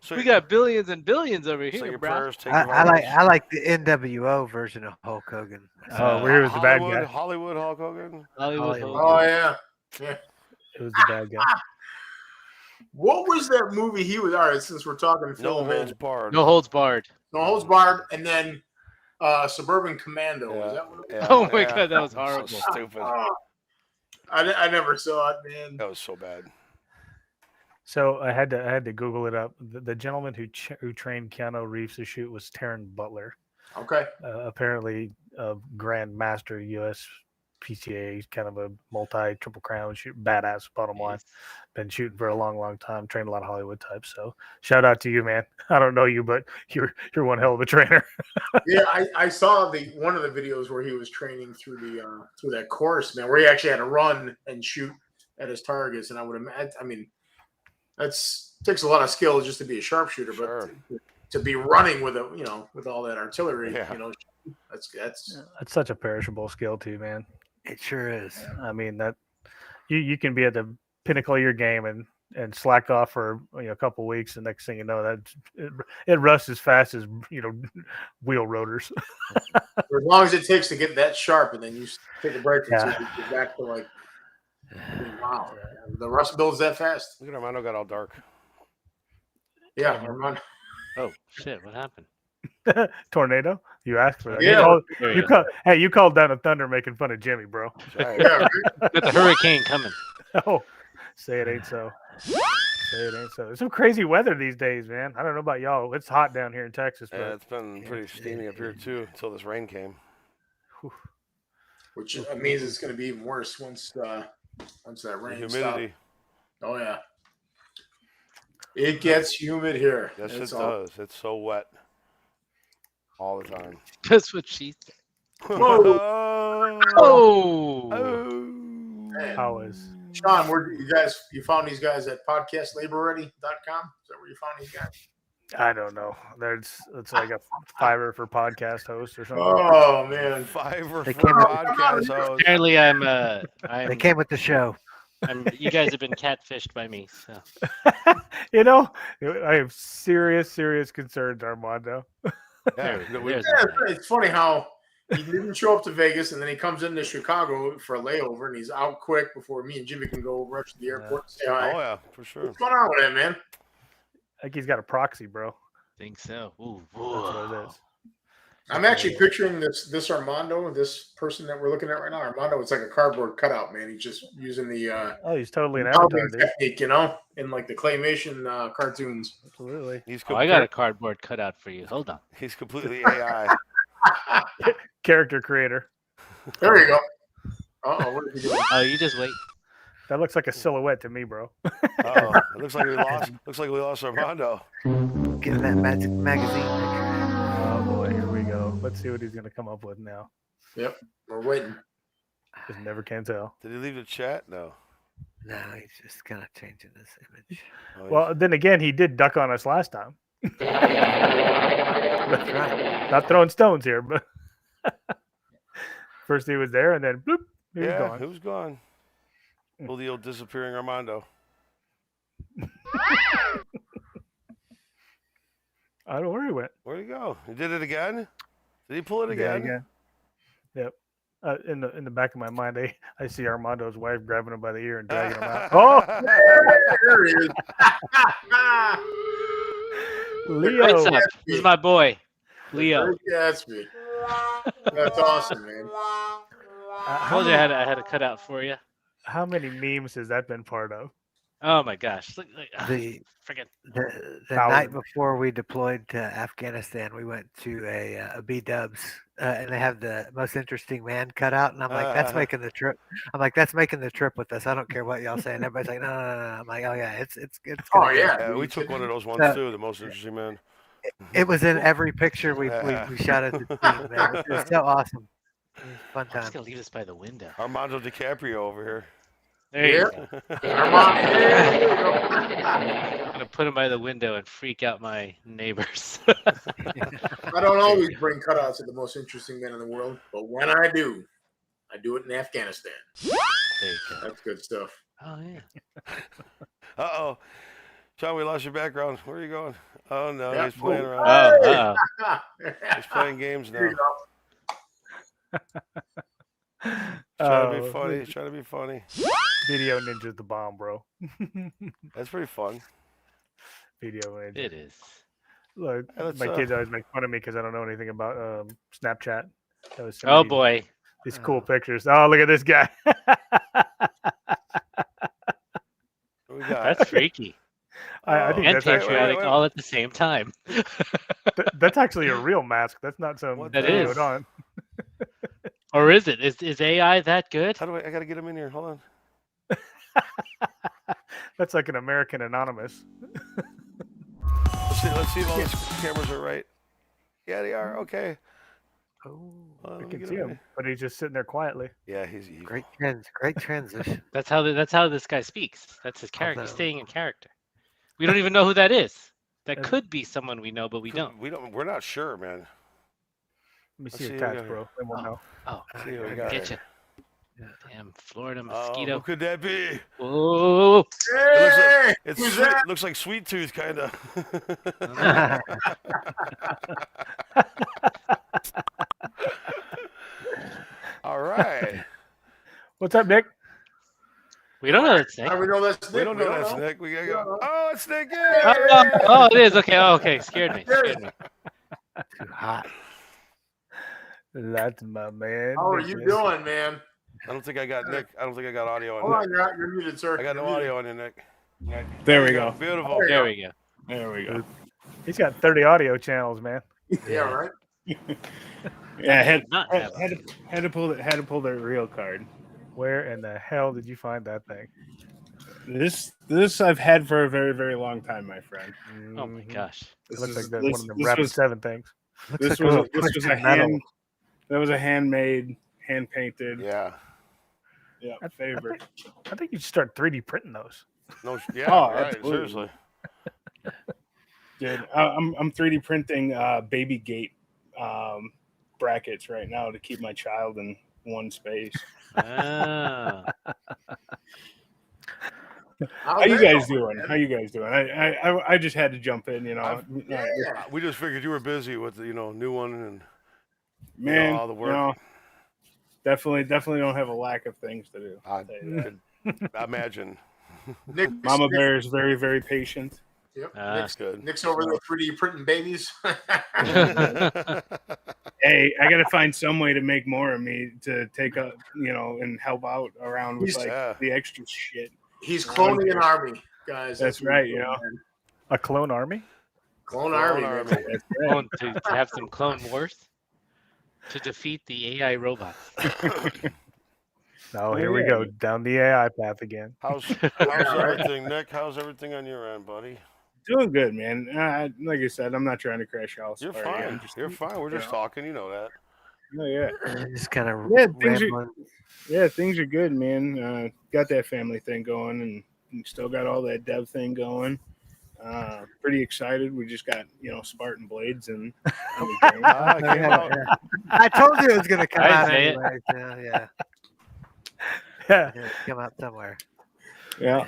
So We got billions and billions over so here, your bro. prayers take I like the NWO version of Hulk Hogan. Oh, where he was the bad guy. Hollywood Hulk Hogan. Hollywood. Oh yeah. It was the bad guy. What was that movie he was? All right, since we're talking No film, holds barred. No holds barred. No Holds Barred, and then Suburban Commando. Was that what it was? Oh my God, that was horrible. So stupid. I never saw it, man. That was so bad. So I had to Google it up. The gentleman who trained Keanu Reeves to shoot was Taryn Butler. Okay. Apparently a Grand Master U.S. PCA, kind of a triple crown badass. Bottom line, been shooting for a long time. Trained a lot of Hollywood types. So shout out to you, man. I don't know you, but you're one hell of a trainer. Yeah, I saw one of the videos where he was training through that course, man, where he actually had to run and shoot at his targets. And I would imagine, I mean, takes a lot of skill just to be a sharpshooter, Sure. but to be running with with all that artillery, that's such a perishable skill too, man. It sure is. I mean that you can be at the pinnacle of your game and slack off for a couple of weeks, and next thing you know that it rusts as fast as wheel rotors. For as long as it takes to get that sharp, and then you take a break until you get back to like, wow, the rust builds that fast. Look at Armando got all dark. Yeah, Armando. Oh shit! What happened? Tornado? You asked for that. Yeah. You called down a thunder making fun of Jimmy, bro. Right. Yeah, Got the hurricane coming. Oh, say it ain't so. Say it ain't so. There's some crazy weather these days, man. I don't know about y'all. It's hot down here in Texas, but Yeah, it's been pretty steamy up here too until this rain came. which means it's going to be even worse once that rain stops. Humidity. Oh yeah, it gets humid here. Yes, That's it all. does. It's so wet all the time. That's what she said. Whoa. Oh. Man. how is Sean, you found these guys at podcastlaborready.com? Is that where you found these guys? I don't know. It's like a Fiverr for podcast hosts or something. Oh man, Fiverr They for came with- podcast hosts. Apparently, They came with the show. you guys have been catfished by me. So I have serious concerns, Armando. Yeah, there's it's funny how he didn't show up to Vegas, and then he comes into Chicago for a layover, and he's out quick before me and Jimmy can go rush to the airport and say hi. Oh yeah, for sure. What's going on with that, man? I think he's got a proxy, bro. think so. Ooh, That's what it is. I'm actually picturing this Armando, this person that we're looking at right now. Armando, it's like a cardboard cutout, man. He's just using the Oh, he's totally an avatar, dude. technique, in like the claymation cartoons. Absolutely. He's I got a cardboard cutout for you. Hold on. He's completely AI. Character creator. There you go. Uh-oh, what did he do? Oh, you just wait. That looks like a silhouette to me, bro. Oh, it looks like we lost. Looks like we lost Armando. Getting that Magic magazine picture. Oh boy, here we go. Let's see what he's gonna come up with now. Yep, we're waiting. Just never can tell. Did he leave the chat? No. No, he's just kind of changing this image. Oh, Well, then again, he did duck on us last time. That's right. Not throwing stones here, but first he was there, and then bloop, he was yeah, gone. who's gone? Well, the old disappearing Armando. I don't know where he went. Where'd he go? He did it again? Did he pull it Yeah, again? Yep. In the back of my mind, I see Armando's wife grabbing him by the ear and dragging him out. Oh, There he is. Leo! What's up? This is my boy, Leo. Great Gatsby. That's awesome, man. I told you I had a cutout for you. How many memes has that been part of? Oh my gosh! Look, The freaking the Thousands. night before we deployed to Afghanistan, we went to a B-dubs, and they have the most interesting man cut out, and I'm like, that's making the trip. I'm like, that's making the trip with us. I don't care what y'all say. And everybody's like, no. I'm like, oh yeah, it's. Oh gonna be- yeah. Yeah, we took one of those ones Uh, too. The most interesting man. It was in every picture we shot at the team. Man. It was so awesome. It was a fun I'm just time. gonna leave this by the window. Armando DiCaprio over here. There you Yep. go. Armando. I'm gonna put him by the window and freak out my neighbors. I don't always bring cutouts of the most interesting men in the world, but when I do it in Afghanistan. There you go. That's good stuff. Oh yeah. Uh-oh. John, we lost your background. Where are you going? Oh, no, Yeah. he's playing around. Oh, He's playing games There now. you go. Trying to be funny. He's trying to be funny. Video Ninja's the bomb, bro. That's pretty fun. Video Ninja. it is. Look, Hey, let's, my kids always make fun of me because I don't know anything about Snapchat. That was some Oh of boy. these cool pictures. Oh, look at this guy. What we got? That's freaky I think and that's actually, patriotic wait. all at the same time. that's actually a real mask. That's not some What That put is. on. Or is it? Is AI that good? How do I got to get him in here. Hold on. That's like an American Anonymous. Let's see if all the cameras are right. Yeah, they are. Okay. Oh, Well, I let me can get see in him, here. but he's just sitting there quietly. Yeah, he's evil. great transition. That's how this guy speaks. That's his character. He's Although- staying in character. We don't even know who that is. That Uh, could be someone we know, but we don't. We're not sure, man. Let me Let's see see your who we tats, got bro. Then we'll know. Oh, See what we I got get you. here. Damn, Florida Oh, mosquito. who could that be? Oh, Hey, It's who's sweet, that? looks like Sweet Tooth, kind of. All right. What's up, Nick? we don't know that thing. How do we know that's Nick? We don't know that's Nick. We gotta go. Oh, it's Nick. Yeah. Oh, it is. Okay. Oh, okay. Scared me. Scared me. Too hot. That's my man. How are Nick you is- doing, man? I don't think I got Nick. I don't think I got audio Hold on on, Nick. you're muted, sir. I got no You're muted. audio on you, Nick. There we go. Beautiful. There we go. There we go. He's got 30 audio channels, man. Yeah, right. Yeah, Not have had to pull the real card. Where in the hell did you find that thing? This I've had for a very, very long time, my friend. Oh my gosh. It looks This like is- that's this- one of them this Rapid was- 7 things. Looks This like a was little this was twisted a metal. hand. That was a handmade, hand painted. Yeah. Yeah, I favorite. I think you should start 3D printing those. No. Yeah. Oh, right. absolutely. Seriously. Dude, I'm 3D printing baby gate brackets right now to keep my child in one space. Ah. How you guys doing? How you guys doing? I just had to jump in, you know. Yeah. We just figured you were busy with the, new one and Man, all the work. no, definitely don't have a lack of things to do. I could imagine. Nick, Mama Bear is very, very patient. Yep. Ah. Nick's, Good. Nick's over there 3D printing babies. Hey, I gotta find some way to make more of me to take up, and help out around with He's- Yeah. the extra shit. He's cloning an army, guys. That's what right, he's you know. doing, man. A clone army? Clone Clone army. army. man. That's right. Clone, to have some clone wars to defeat the AI robots. Oh, here we go down the AI path again. How's everything, Nick? How's everything on your end, buddy? Doing good, man. Like I said, I'm not trying to crash house. You're party. fine. You're fine. We're just talking. You know that. Oh yeah. Just kind of rambling. Things are good, man. Got that family thing going, and still got all that dev thing going. Pretty excited. We just got Spartan Blades and I told you it was going to come out anyway. Yeah. Come out somewhere. Yeah.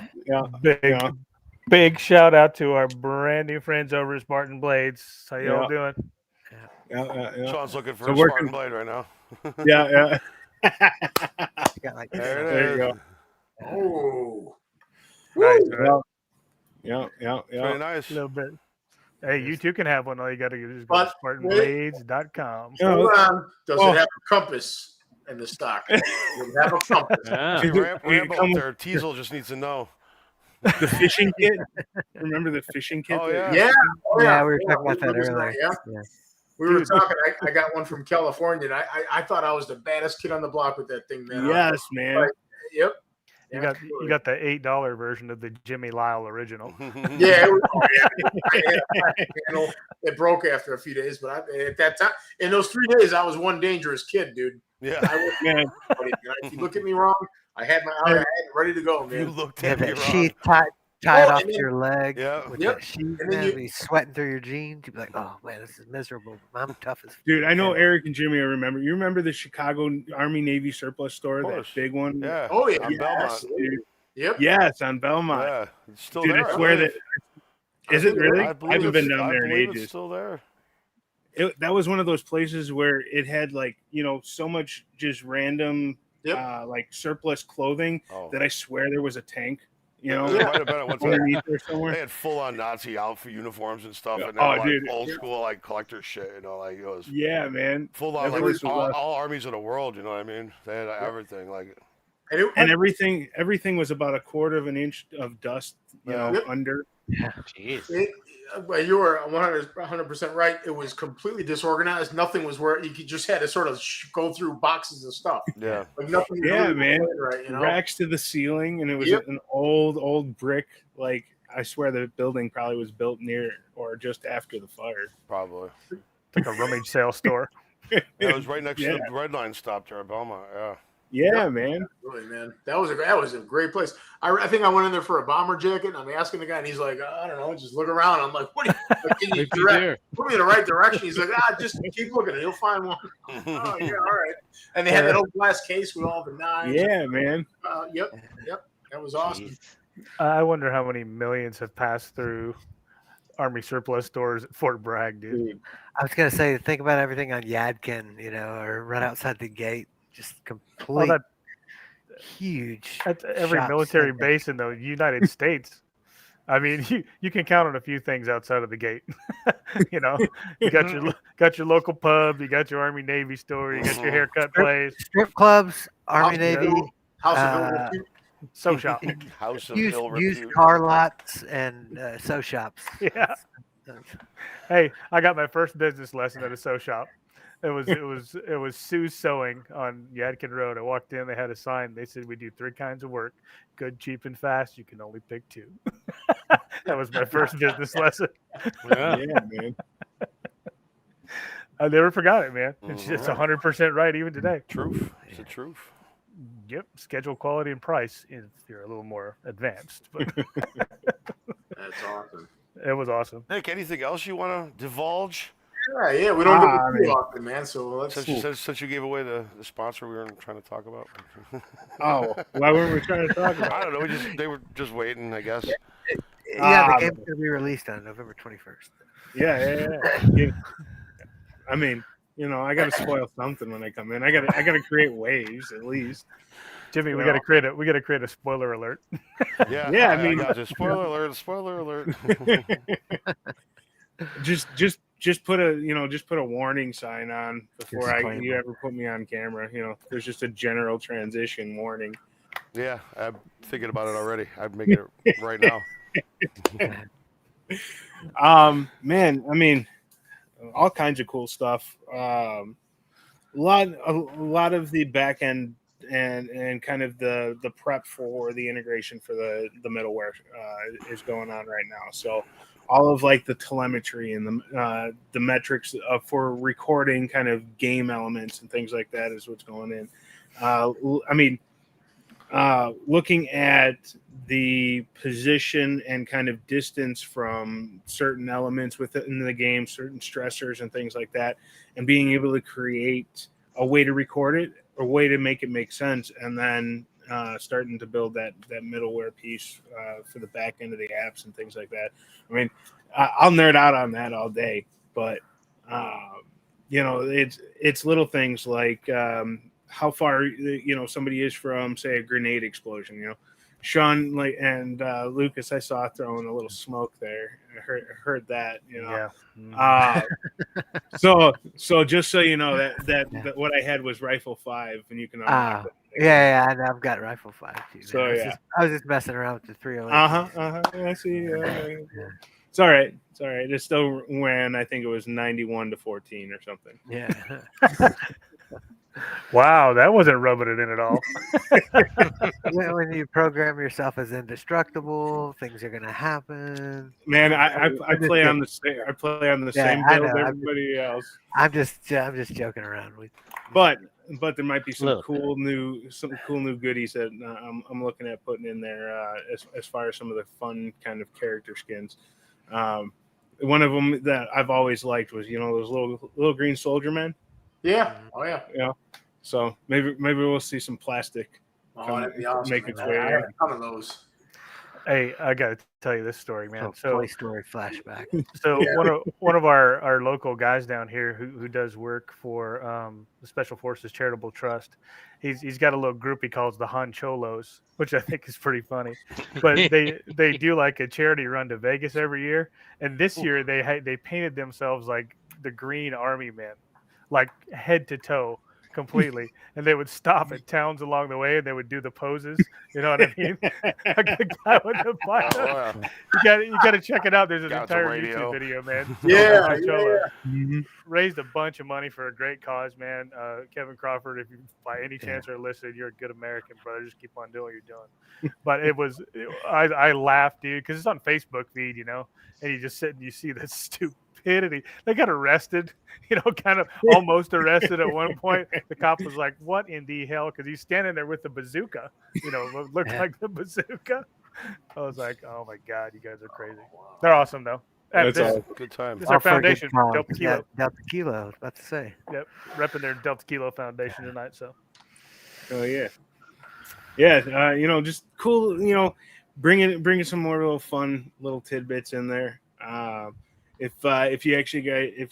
Big shout out to our brand new friends over at Spartan Blades. How y'all doing? Yeah. Sean's looking for a Spartan Blade right now. Yeah. There you go. Oh. Nice, Yeah. Pretty nice. A little bit. Hey, you too can have one. All you got to do is go to SpartanBlades.com. Hold on. Does it have a compass in the stock? Does it have a compass? Hey, Rambo up there. Teasel just needs to know. The fishing kit. Remember the fishing kit? Oh, yeah. Yeah. We were talking about that earlier. Yeah. We were talking. I got one from California, and I thought I was the baddest kid on the block with that thing, man. Yes, man. Like, yep. You got the $8 version of the Jimmy Lyle original. Yeah, it broke after a few days, but at that time, in those 3 days, I was one dangerous kid, dude. Yeah, if you look at me wrong, I had my eye ready to go, man. You looked at me wrong. Sheath tied off to your leg. Yeah. With that sheath, and then you'd be sweating through your jeans. You'd be like, "Oh man, this is miserable. I'm tough as." Dude, I know Eric and Jimmy. Remember? You remember the Chicago Army Navy surplus store, that big one? Yeah. Oh yeah. On Belmont. Dude. Yep. Yes, on Belmont. Yeah. It's still dude, there. I swear that. Is it really? I haven't been down there in ages. It's still there. That was one of those places where it had so much just random like surplus clothing that I swear there was a tank. It might have been at one time. They had full-on Nazi outfit uniforms and stuff, and dude, old school collector shit. It was. Yeah, man. Full-on all armies of the world. You know what I mean? They had everything And everything was about a quarter of an inch of dust, under. Yeah. Jeez. You were 100% right. It was completely disorganized. Nothing was where you just had to sort of go through boxes of stuff. Yeah. Nothing. Yeah, really man. Right, Racks to the ceiling, and it was an old brick. I swear the building probably was built near or just after the fire. Probably. Like a rummage sale store. It was right next to the Red Line stop there at Belmont. Yeah. Yeah, man. Really, man. That was a great place. I think I went in there for a bomber jacket, and I'm asking the guy, and he's like, I don't know, just look around. I'm like, what? Can you put me in the right direction? He's like, just keep looking, and you'll find one. Oh yeah, all right. And they had that old glass case with all the knives. Yeah, man. Yep. That was awesome. Jeez. I wonder how many millions have passed through Army surplus stores at Fort Bragg, dude. I was gonna say, think about everything on Yadkin, or right outside the gate. Just complete huge. At every military base in the United States. I mean, you can count on a few things outside of the gate. You got your local pub, you got your Army Navy store, you got your haircut place, strip clubs, Army Navy, House of sew shop, House of used car lots, and sew shops. Yeah. Hey, I got my first business lesson at a sew shop. It was Sue's Sewing on Yadkin Road. I walked in, they had a sign. They said we do 3 kinds of work: good, cheap, and fast. You can only pick 2. That was my first business lesson. Yeah, man. I never forgot it, man. It's 100% right even today. Truth. It's the truth. Yep. Schedule, quality, and price if you're a little more advanced. But That's awesome. It was awesome. Nick, anything else you want to divulge? Yeah, we don't get too often, man. So let's since you gave away the sponsor we were trying to talk about. Oh, why weren't we trying to talk about? I don't know. They were just waiting, I guess. Yeah, the game's gonna be released on November 21st. Yeah. I mean, I got to spoil something when I come in. I got to create waves at least. Jimmy, we got to create a spoiler alert. Yeah. I mean, spoiler alert. Spoiler alert. Just put a warning sign on before you ever put me on camera. There's just a general transition warning. Yeah, I'm thinking about it already. I'm making it right now. Man, I mean, all kinds of cool stuff. A lot of the back end and kind of the prep for the integration for the middleware is going on right now. So all of like the telemetry and the metrics for recording kind of game elements and things like that is what's going in. Looking at the position and kind of distance from certain elements within the game, certain stressors and things like that, and being able to create a way to record it, a way to make it make sense, and then starting to build that middleware piece for the back end of the apps and things like that. I mean, I'll nerd out on that all day, but it's little things like how far somebody is from, say, a grenade explosion. Sean and Lucas, I saw throwing a little smoke there. I heard that. Yeah. So just so you know that what I had was rifle 5, and you can unlock it. Yeah, I know, I've got rifle 5 too. So I was just messing around with the 308. I see. It's all right. It still ran. I think it was 91-14 or something. Yeah. Wow, that wasn't rubbing it in at all. When you program yourself as indestructible, things are gonna happen. Man, I play on the same. I play on the same build as everybody else. I'm just joking around with. But there might be some cool new goodies that I'm looking at putting in there as far as some of the fun kind of character skins. One of them that I've always liked was those little green soldier men. Yeah. Oh yeah. Yeah. So maybe we'll see some plastic. That'd be awesome. Make its I way. have a ton of those. Hey, I got to tell you this story, man. So Toy Story flashback. So one of our local guys down here who does work for the Special Forces Charitable Trust, he's got a little group he calls the Han Cholos, which I think is pretty funny. But they do like a charity run to Vegas every year, and this year they painted themselves like the Green Army men, like head to toe. Completely, and they would stop at towns along the way, and they would do the poses. You know what I mean? Like the guy with the bike. You got to check it out. There's an entire YouTube video, man. Yeah. Raised a bunch of money for a great cause, man. Kevin Crawford, if you by any chance are listening, you're a good American, brother. Just keep on doing what you're doing. But I laughed, dude, because it's on Facebook feed, and you just sit and you see this stupidity. They got arrested, kind of almost arrested at one point. The cop was like, "What in the hell?" Because he's standing there with the bazooka, looked like the bazooka. I was like, "Oh my god, you guys are crazy." They're awesome though. That's a good time. This is our foundation, Delta Kilo. Yeah, Delta Kilo, I was about to say. Yep, repping their Delta Kilo Foundation tonight. So. Oh yeah. Yeah, just cool. Bringing some more little fun little tidbits in there. If you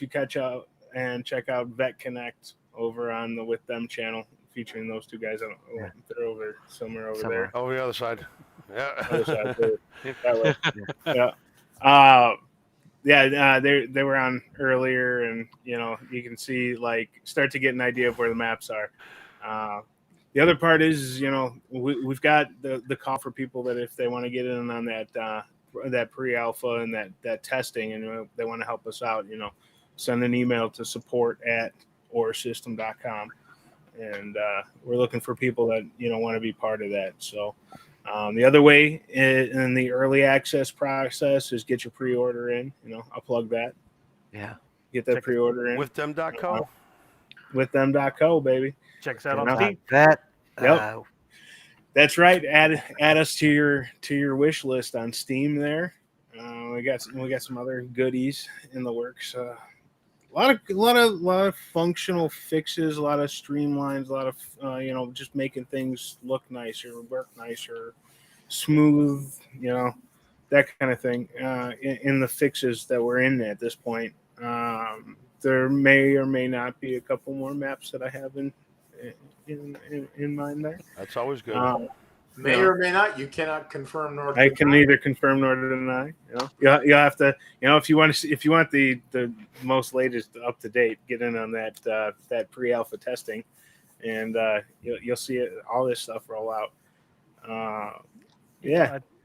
catch out and check out Vet Connect over on the With Them channel, featuring those two guys, they're over somewhere over there. Over the other side. Yeah. Other side, that way. They were on earlier, and you can see start to get an idea of where the maps are. The other part is we've got the call for people that if they want to get in on that pre-alpha and that testing, and they want to help us out, send an email to support@orsystem.com, and we're looking for people that want to be part of that. So the other way in the early access process is get your pre-order in. I'll plug that. Yeah, get that pre-order in with them.co. With them.co, baby. Check us out on Steam. Yep. That's right. Add us to your wish list on Steam there. We got some other goodies in the works. A lot of functional fixes, a lot of streamlines, a lot of just making things look nicer, work nicer, smooth, that kind of thing. In the fixes that we're in at this point, there may or may not be a couple more maps that I have in mind there. That's always good. May or may not. You cannot confirm nor deny. I can neither confirm nor deny. You'll have to. If you want the most latest up to date, get in on that pre-alpha testing, and you'll see all this stuff roll out.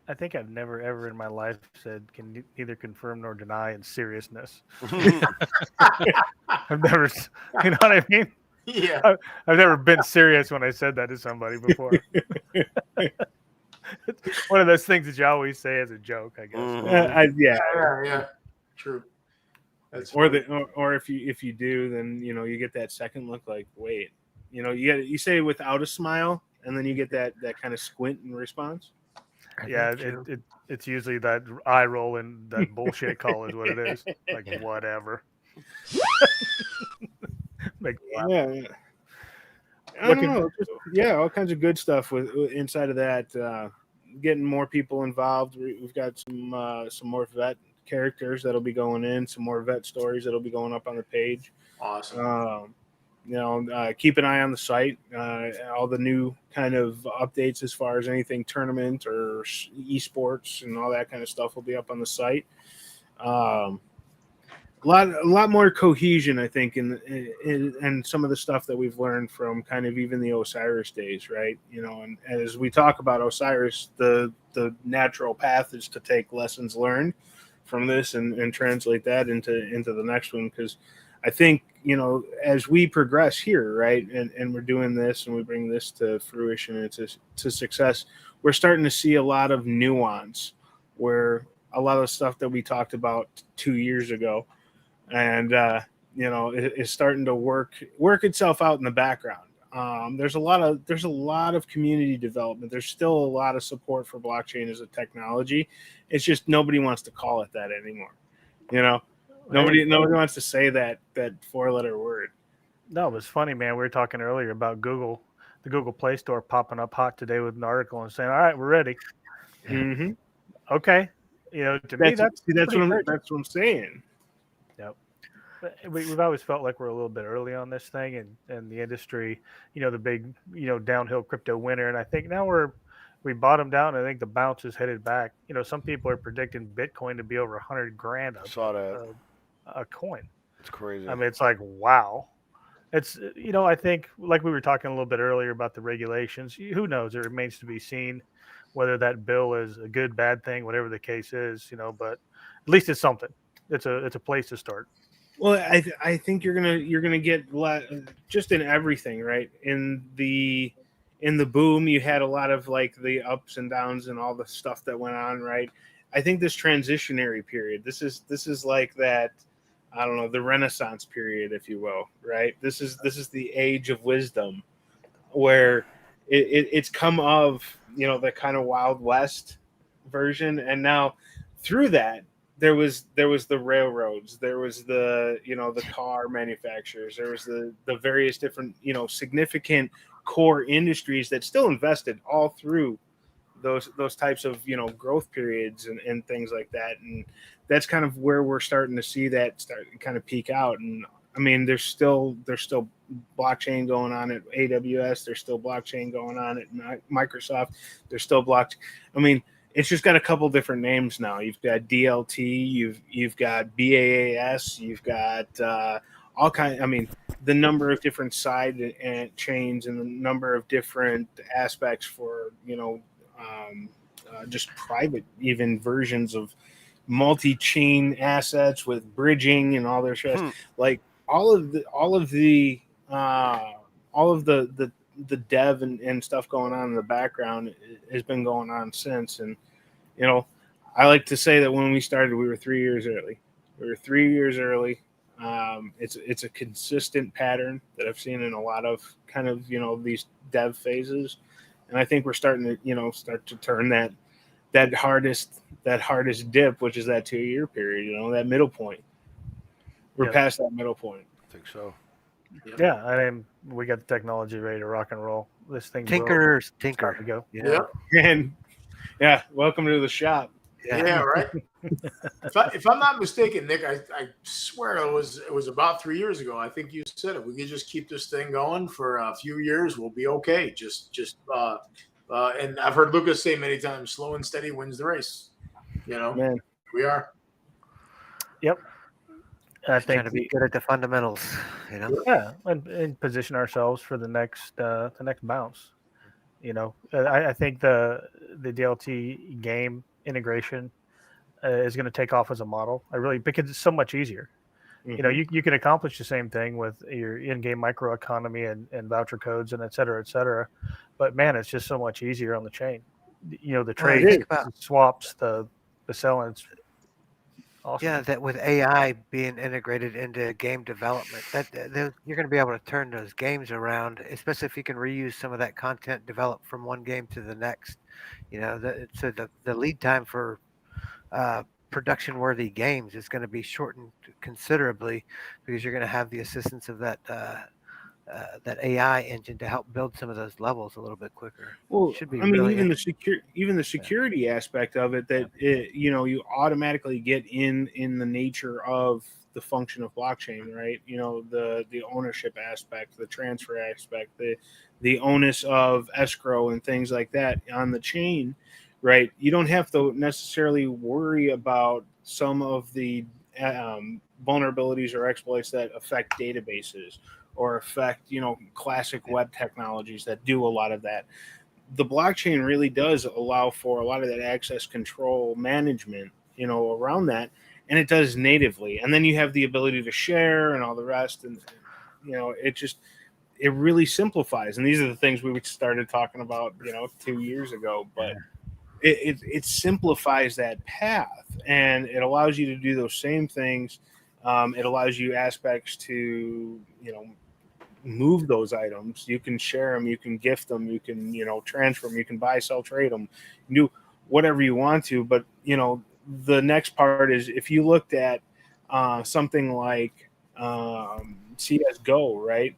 I think I've never ever in my life said can neither confirm nor deny in seriousness. I've never, you know what I mean? Yeah. I've never been serious when I said that to somebody before. It's one of those things that you always say as a joke, I guess. Yeah. True. That's or if you do, then you get that second look like, wait, you say without a smile, and then you get that kind of squint in response. Yeah, it's usually that eye roll and that bullshit call is what it is. Like whatever. Yeah. I don't know. All kinds of good stuff with inside of that. Getting more people involved. We've got some more vet characters that'll be going in, some more vet stories that'll be going up on the page. Awesome. Keep an eye on the site. All the new kind of updates as far as anything tournament or esports and all that kind of stuff will be up on the site. A lot more cohesion, I think, in some of the stuff that we've learned from kind of even the Osiris days, right? And as we talk about Osiris, the natural path is to take lessons learned from this and translate that into the next one, because I think as we progress here, right, and we're doing this and we bring this to fruition and to success, we're starting to see a lot of nuance where a lot of the stuff that we talked about 2 years ago and is starting to work itself out in the background. There's a lot of community development. There's still a lot of support for blockchain as a technology. It's just nobody wants to call it that anymore. Nobody wants to say that 4-letter word. No, it was funny, man. We were talking earlier about Google, the Google Play Store popping up hot today with an article and saying, "All right, we're ready." Mm-hmm. Okay, to me that's what I'm saying. Yep. We've always felt like we're a little bit early on this thing, and the industry, the big, downhill crypto winner. And I think now we bottomed out, and I think the bounce is headed back. Some people are predicting Bitcoin to be over $100,000 Saw that. A coin. It's crazy. I mean, it's like, wow. It's, I think like we were talking a little bit earlier about the regulations, who knows? It remains to be seen whether that bill is a good, bad thing, whatever the case is, but at least it's something. It's a place to start. Well, I think you're gonna get just in everything, right? In the boom, you had a lot of like the ups and downs and all the stuff that went on, right? I think this transitionary period, this is like that, I don't know, the Renaissance period, if you will, right? This is the age of wisdom, where it's come of the kind of Wild West version, and now through that there was the railroads, there was the the car manufacturers, there was the various different significant core industries that still invested all through those types of growth periods and things like that. And that's kind of where we're starting to see that start kind of peak out. And I mean, there's still blockchain going on at AWS. There's still blockchain going on at Microsoft. There's still blockchain. I mean, it's just got a couple different names now. You've got DLT. You've got BAAS. You've got all kind. I mean, the number of different side and chains and the number of different aspects for just private even versions of multi-chain assets with bridging and all their shit. Like all of the dev and stuff going on in the background has been going on since. And I like to say that when we started, we were 3 years early. It's a consistent pattern that I've seen in a lot of kind of these dev phases, and I think we're starting to start to turn that hardest dip, which is that 2 year period, that middle point. We're past that middle point. I think so. Yeah, I mean, we got the technology ready to rock and roll. This thing tinker. To go. Yeah. And welcome to the shop. Yeah, right. If I'm not mistaken, Nick, I swear it was about 3 years ago. I think you said it. We could just keep this thing going for a few years. We'll be okay. And I've heard Lucas say many times, slow and steady wins the race. Man, we are. Yep. I think trying to be good at the fundamentals, Yeah, and position ourselves for the next bounce. I think the DLT game integration is going to take off as a model. Because it's so much easier. You know, you can accomplish the same thing with your in-game microeconomy and voucher codes and et cetera, but man, it's just so much easier on the chain. You know, the trade swaps, the selling. It's awesome. Yeah, that with AI being integrated into game development, you're going to be able to turn those games around, especially if you can reuse some of that content developed from one game to the next. You know, so the lead time for production-worthy games is going to be shortened considerably because you're going to have the assistance of that AI engine to help build some of those levels a little bit quicker. Well, Should be I mean, really even the security aspect of it, that you know, you automatically get in the nature of the function of blockchain, right? You know, the ownership aspect, the transfer aspect, the onus of escrow and things like that on the chain, right? You don't have to necessarily worry about some of the vulnerabilities or exploits that affect databases or affect, you know, classic web technologies that do a lot of that. The blockchain really does allow for a lot of that access control management, you know, around that, and it does natively. And then you have the ability to share and all the rest, and you know, it really simplifies. And these are the things we started talking about, you know, 2 years ago, but it simplifies that path, and it allows you to do those same things. It allows you aspects to, you know, move those items. You can share them, you can gift them, you can, you know, transfer them, you can buy, sell, trade them, do whatever you want to. But you know, the next part is if you looked at something like CS:GO, right?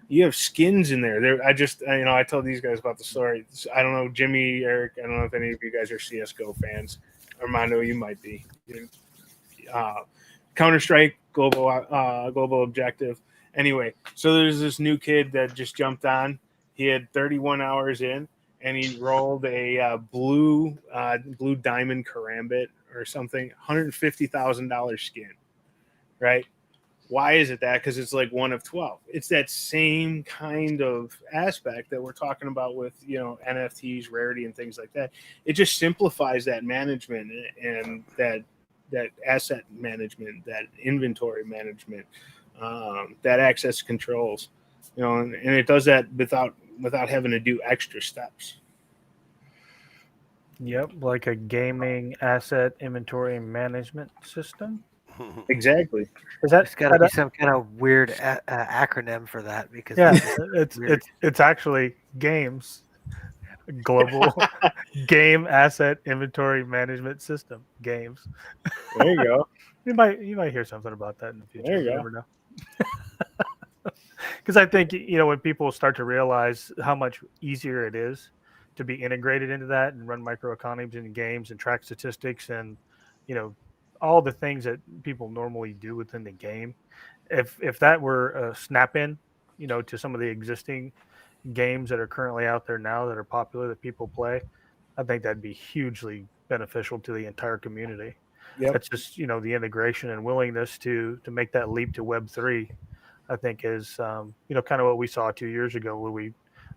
You have skins in there. You know, I told these guys about the story. I don't know, Jimmy, Eric, I don't know if any of you guys are CS:GO fans. Armando, you might be. Counter-Strike, global objective. Anyway, so there's this new kid that just jumped on. He had 31 hours in, and he rolled a blue diamond karambit or something, $150,000 skin, right? Why is it that? Because it's like 1 of 12. It's that same kind of aspect that we're talking about with, you know, NFTs, rarity, and things like that. It just simplifies that management and that asset management, that inventory management, that access controls, you know, and it does that without having to do extra steps. Yep, like a gaming asset inventory management system. Exactly. There's got to be some kind of weird acronym for that, because it's actually GAMES, Global Game Asset Inventory Management System. GAMES. There you go. You might hear something about that in the future. There you You go. never know. Because I think, you know, when people start to realize how much easier it is to be integrated into that and run microeconomies in games and track statistics and, you know, all the things that people normally do within the game. If that were a snap in, you know, to some of the existing games that are currently out there now that are popular that people play, I think that'd be hugely beneficial to the entire community. Yep. That's just, you know, the integration and willingness to make that leap to Web3. I think is you know, kind of what we saw 2 years ago when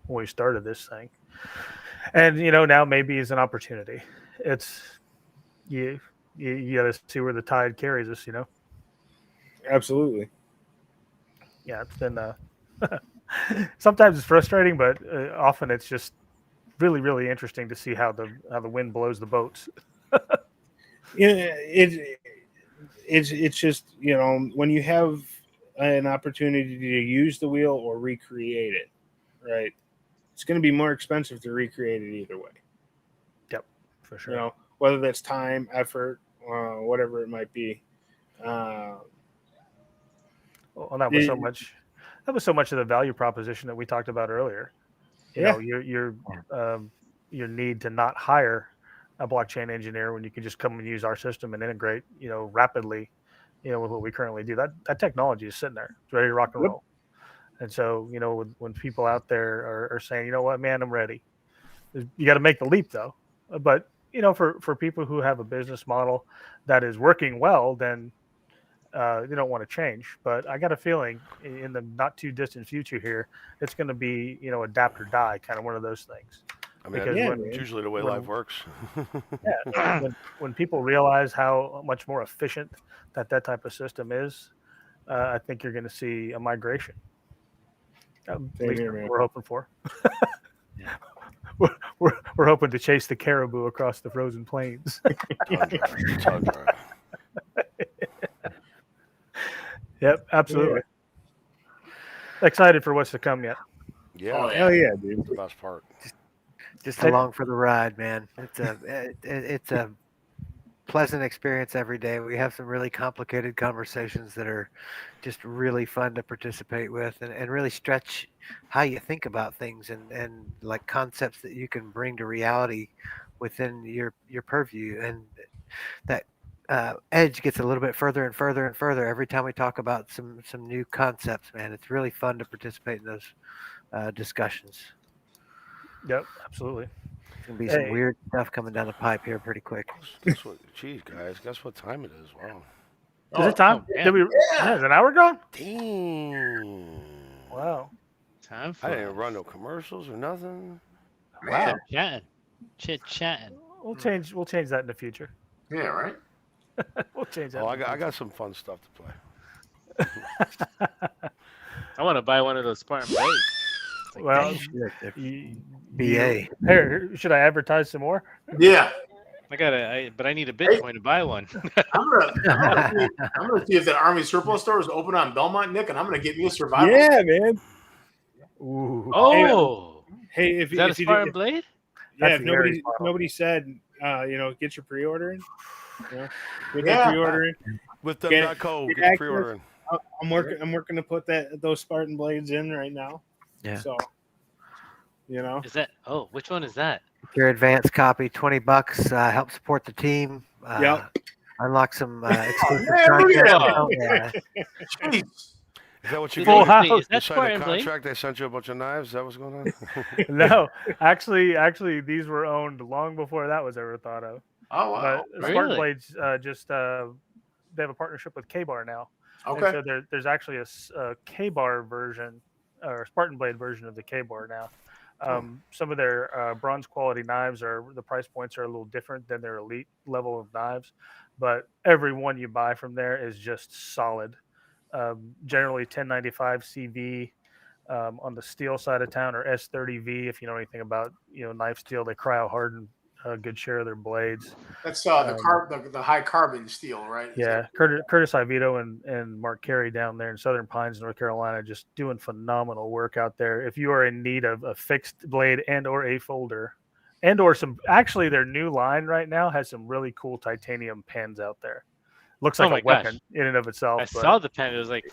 we started this thing, and you know, now maybe is an opportunity. It's you got to see where the tide carries us. You know. Absolutely. Yeah, it's been sometimes it's frustrating, but often it's just really interesting to see how the wind blows the boats. Yeah, it's just, you know, when you have an opportunity to use the wheel or recreate it, right? It's going to be more expensive to recreate it either way. Yep, for sure. You know, whether that's time, effort, whatever it might be. Well, that was so much. That was so much of the value proposition that we talked about earlier. You know, your need to not hire a blockchain engineer when you can just come and use our system and integrate, you know, rapidly, you know, with what we currently do. That technology is sitting there, it's ready to rock and roll. And so, you know, when people out there are saying, you know what, man, I'm ready. You got to make the leap though. But you know, for people who have a business model that is working well, then they don't want to change. But I got a feeling in the not too distant future here, it's going to be, you know, adapt or die, kind of one of those things. I mean, it's usually the way life works. When people realize how much more efficient that type of system is, I think you're going to see a migration. At Same least here, what man. we're hoping for. we're hoping to chase the caribou across the frozen plains. Tundra. Yep, absolutely. Excited for what's to come yet. Yeah. Oh, Hell yeah, dude. That's the best part. Just along for the ride, man. It's a pleasant experience every day. We have some really complicated conversations that are just really fun to participate with and really stretch how you think about things and like concepts that you can bring to reality within your purview. And that edge gets a little bit further and further and further every time we talk about some new concepts, man. It's really fun to participate in those discussions. Yep, absolutely. There's gonna be some weird stuff coming down the pipe here pretty quick. Guess what? Geez, guys, guess what time it is? Wow. Is it time? Did we? Yeah, is an hour gone? Damn. Wow. Time I for didn't run no commercials or nothing. Wow. Chit chatting. We'll change that in the future. Yeah, right. We'll change that. Oh, I got some fun stuff to play. I want to buy one of those Spartan blades. Like, Well, BA. Here, should I advertise some more? Yeah. but I need a Bitcoin to buy one. I'm gonna see if that Army surplus store is open on Belmont, Nick, and I'm gonna get me a survival. Yeah, man. Ooh. Oh, Hey, if is that a if you Spartan did, blade? yeah, That's if the Ares model. nobody said, get your pre-order in. Get Yeah. that pre-order in. With them Get- .co, get get access. pre-ordering. I'm working to put those Spartan blades in right now. Yeah. So, Is that? Oh, which one is that? Your advanced copy, $20. Help support the team. Yep. Unlock some exclusive man, look at content. that. Yeah. Jeez. Is that what you Full got? house. Wait, is You that signed a Spartan blade? contract? They sent you a bunch of knives. Is that what's going on? No, actually, these were owned long before that was ever thought of. Oh wow. But Spartan Really? Blades they have a partnership with K-Bar now. And Okay. so there's actually a K-Bar version or Spartan Blade version of the K-Bar now. Some of their bronze quality knives the price points are a little different than their elite level of knives, but every one you buy from there is just solid. Generally 1095 CV on the steel side of town, or S30V if you know anything about knife steel. They cryo harden a good share of their blades. That's the high carbon steel, right? Yeah, Curtis Ivito and Mark Carey down there in Southern Pines, North Carolina, just doing phenomenal work out there. If you are in need of a fixed blade and or a folder, and or actually their new line right now has some really cool titanium pens out there. Looks like a weapon in and of itself. I saw the pen. It was like,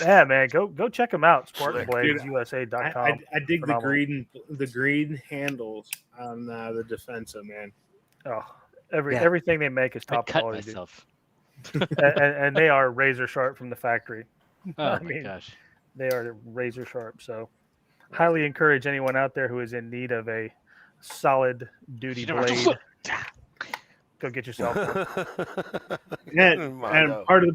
yeah, man, go check them out. SpartanBladesUSA.com. I dig the green handles on the Defensa, man. Oh, everything they make is top quality. and they are razor sharp from the factory. Oh my gosh, they are razor sharp. So, highly encourage anyone out there who is in need of a solid duty blade. Go get yourself one. and part of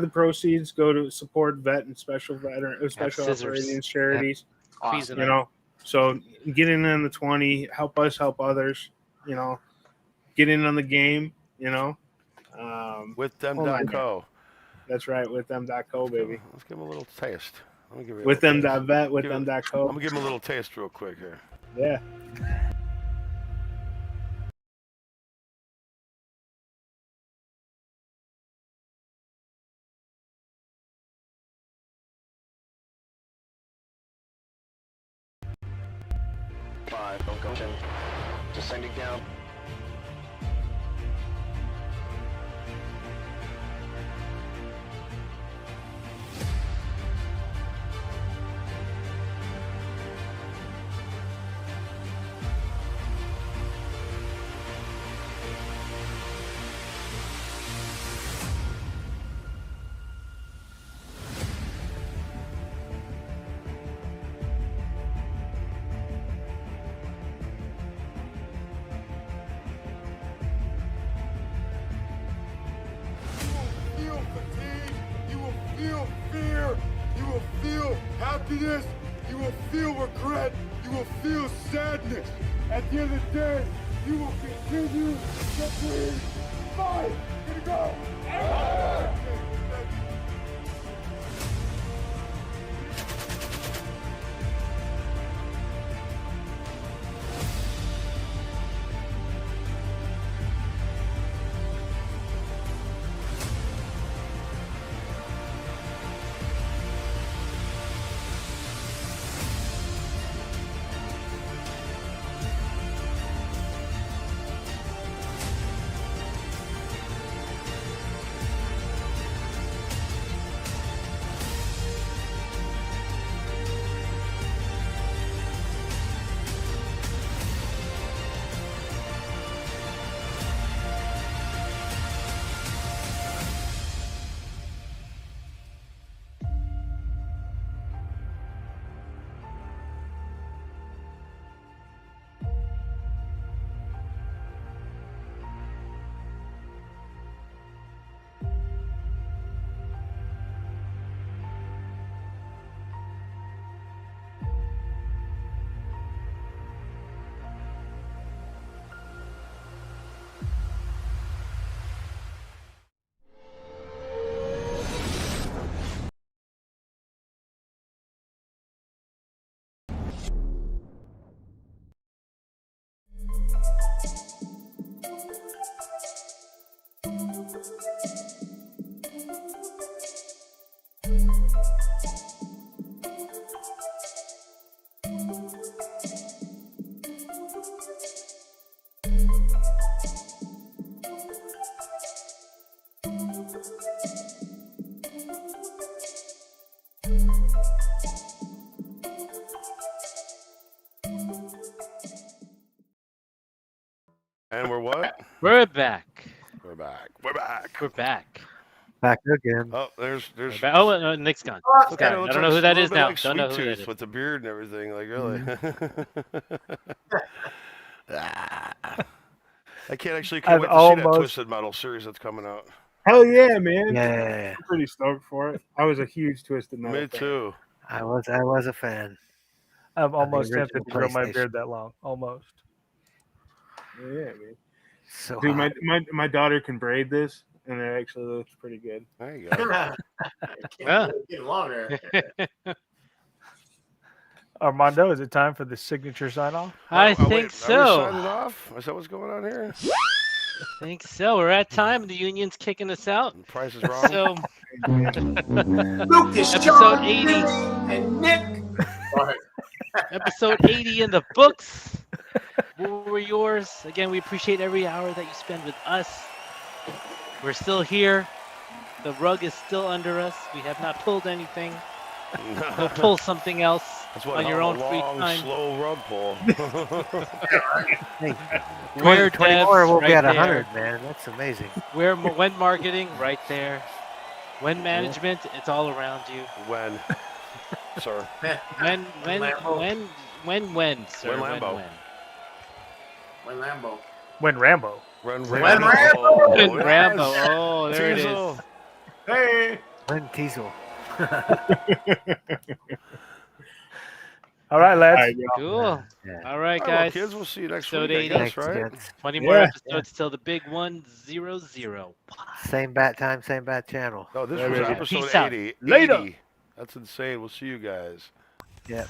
the proceeds go to support vet and special operations charities. Awesome. So get in on the 20, help us help others. Get in on the game. With them.co. That's right, with them.co, baby. Let's give them a little taste. With them.vet, with them.co. I'm gonna give them a little taste real quick here. Yeah. Descending down. Happiness, you will feel regret, you will feel sadness. At the end of the day, you will continue to breathe. Fight! Gonna go! We're back. We're back. We're back. We're back. Back again. Oh, there's. We're back. Oh, Nick's gone. Nick's Okay, gone. I don't know who that is now. Like Don't know Sweet who that Tooth is. with the beard and everything. Like really. I can't actually. Can't wait to see that Twisted Metal series that's coming out. Hell yeah, man! Yeah, I'm pretty stoked for it. I was a huge Twisted Metal Me fan. too. I was a fan. I'm almost tempted original to grow my PlayStation. beard that long. Almost. Yeah, man. So Dude, hot. my daughter can braid this, and it actually looks pretty good. There you go. Get longer. Armando, is it time for the signature sign off? I think Are we so. signing off? Is that what's going on here? I think so. We're at time. The union's kicking us out. The price is wrong. So, Lucas, episode John, 80. and Nick. All right. Episode 80 in the books. What were yours? Again, we appreciate every hour that you spend with us. We're still here. The rug is still under us. We have not pulled anything. Go pull something else That's what on your own free long, time. slow rug pull. Hey, Where 20 devs, more, we'll right be at there. 100, man. That's amazing. When marketing, right there. When management, it's all around you. When, sir. When, Lambo. sir. When Lambo. When Lambo. When Rambo. When Rambo. When Yes. Rambo. Oh, there Teasel. it is. Hey. When Teasel. All right, lads. All right, yeah. Cool. Yeah. All right, All right, well, guys. kids, we'll see you next Episode week, I 80. guess, Thanks, right? gents. 20 more Yeah. episodes till the big 100. Same bat time, same bat channel. No, this There was we go. episode Peace out. 80. Later. 80. That's insane. We'll see you guys. Yep.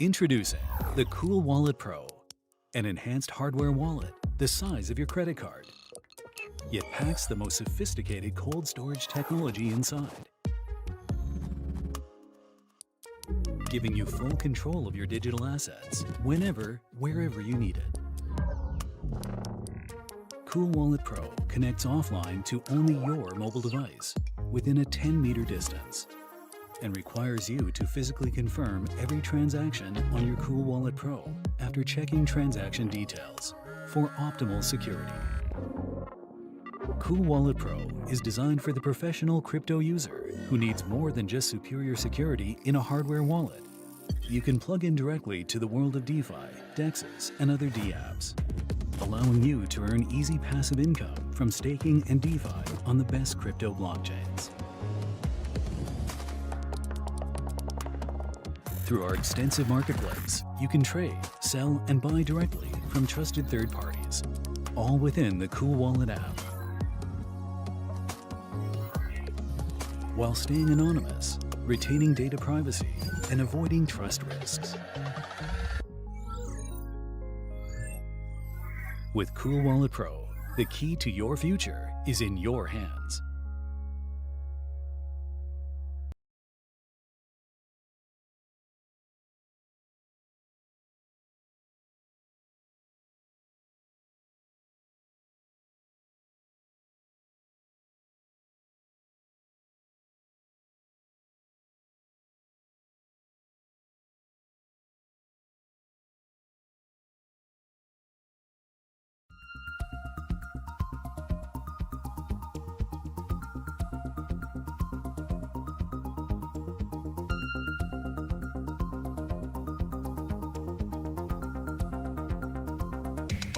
Introducing the Cool Wallet Pro, an enhanced hardware wallet the size of your credit card. It packs the most sophisticated cold storage technology inside, giving you full control of your digital assets whenever, wherever you need it. Cool Wallet Pro connects offline to only your mobile device within a 10-meter distance and requires you to physically confirm every transaction on your Cool Wallet Pro after checking transaction details for optimal security. Cool Wallet Pro is designed for the professional crypto user who needs more than just superior security in a hardware wallet. You can plug in directly to the world of DeFi, DEXs, and other dApps, allowing you to earn easy passive income from staking and DeFi on the best crypto blockchains. Through our extensive marketplace, you can trade, sell, and buy directly from trusted third parties, all within the Cool Wallet app. While staying anonymous, retaining data privacy, and avoiding trust risks. With Cool Wallet Pro, the key to your future is in your hands.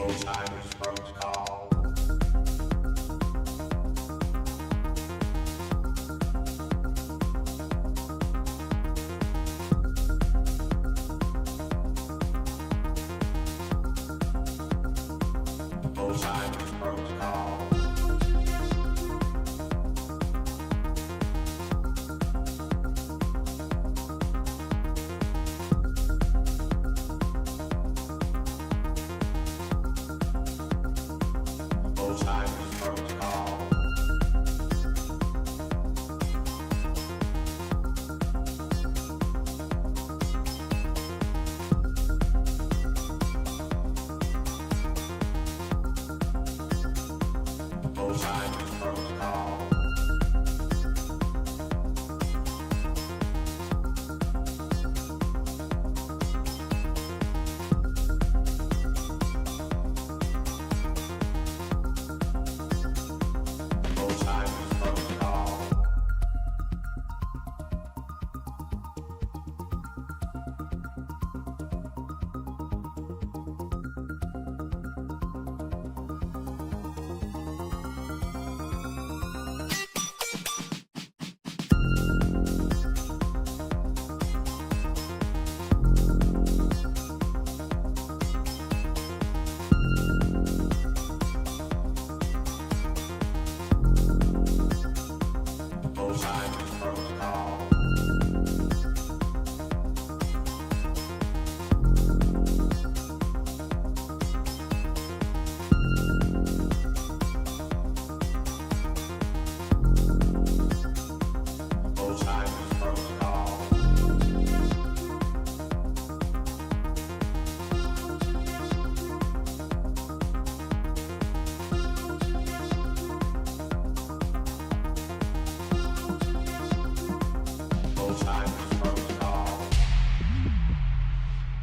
Alzheimer's drugs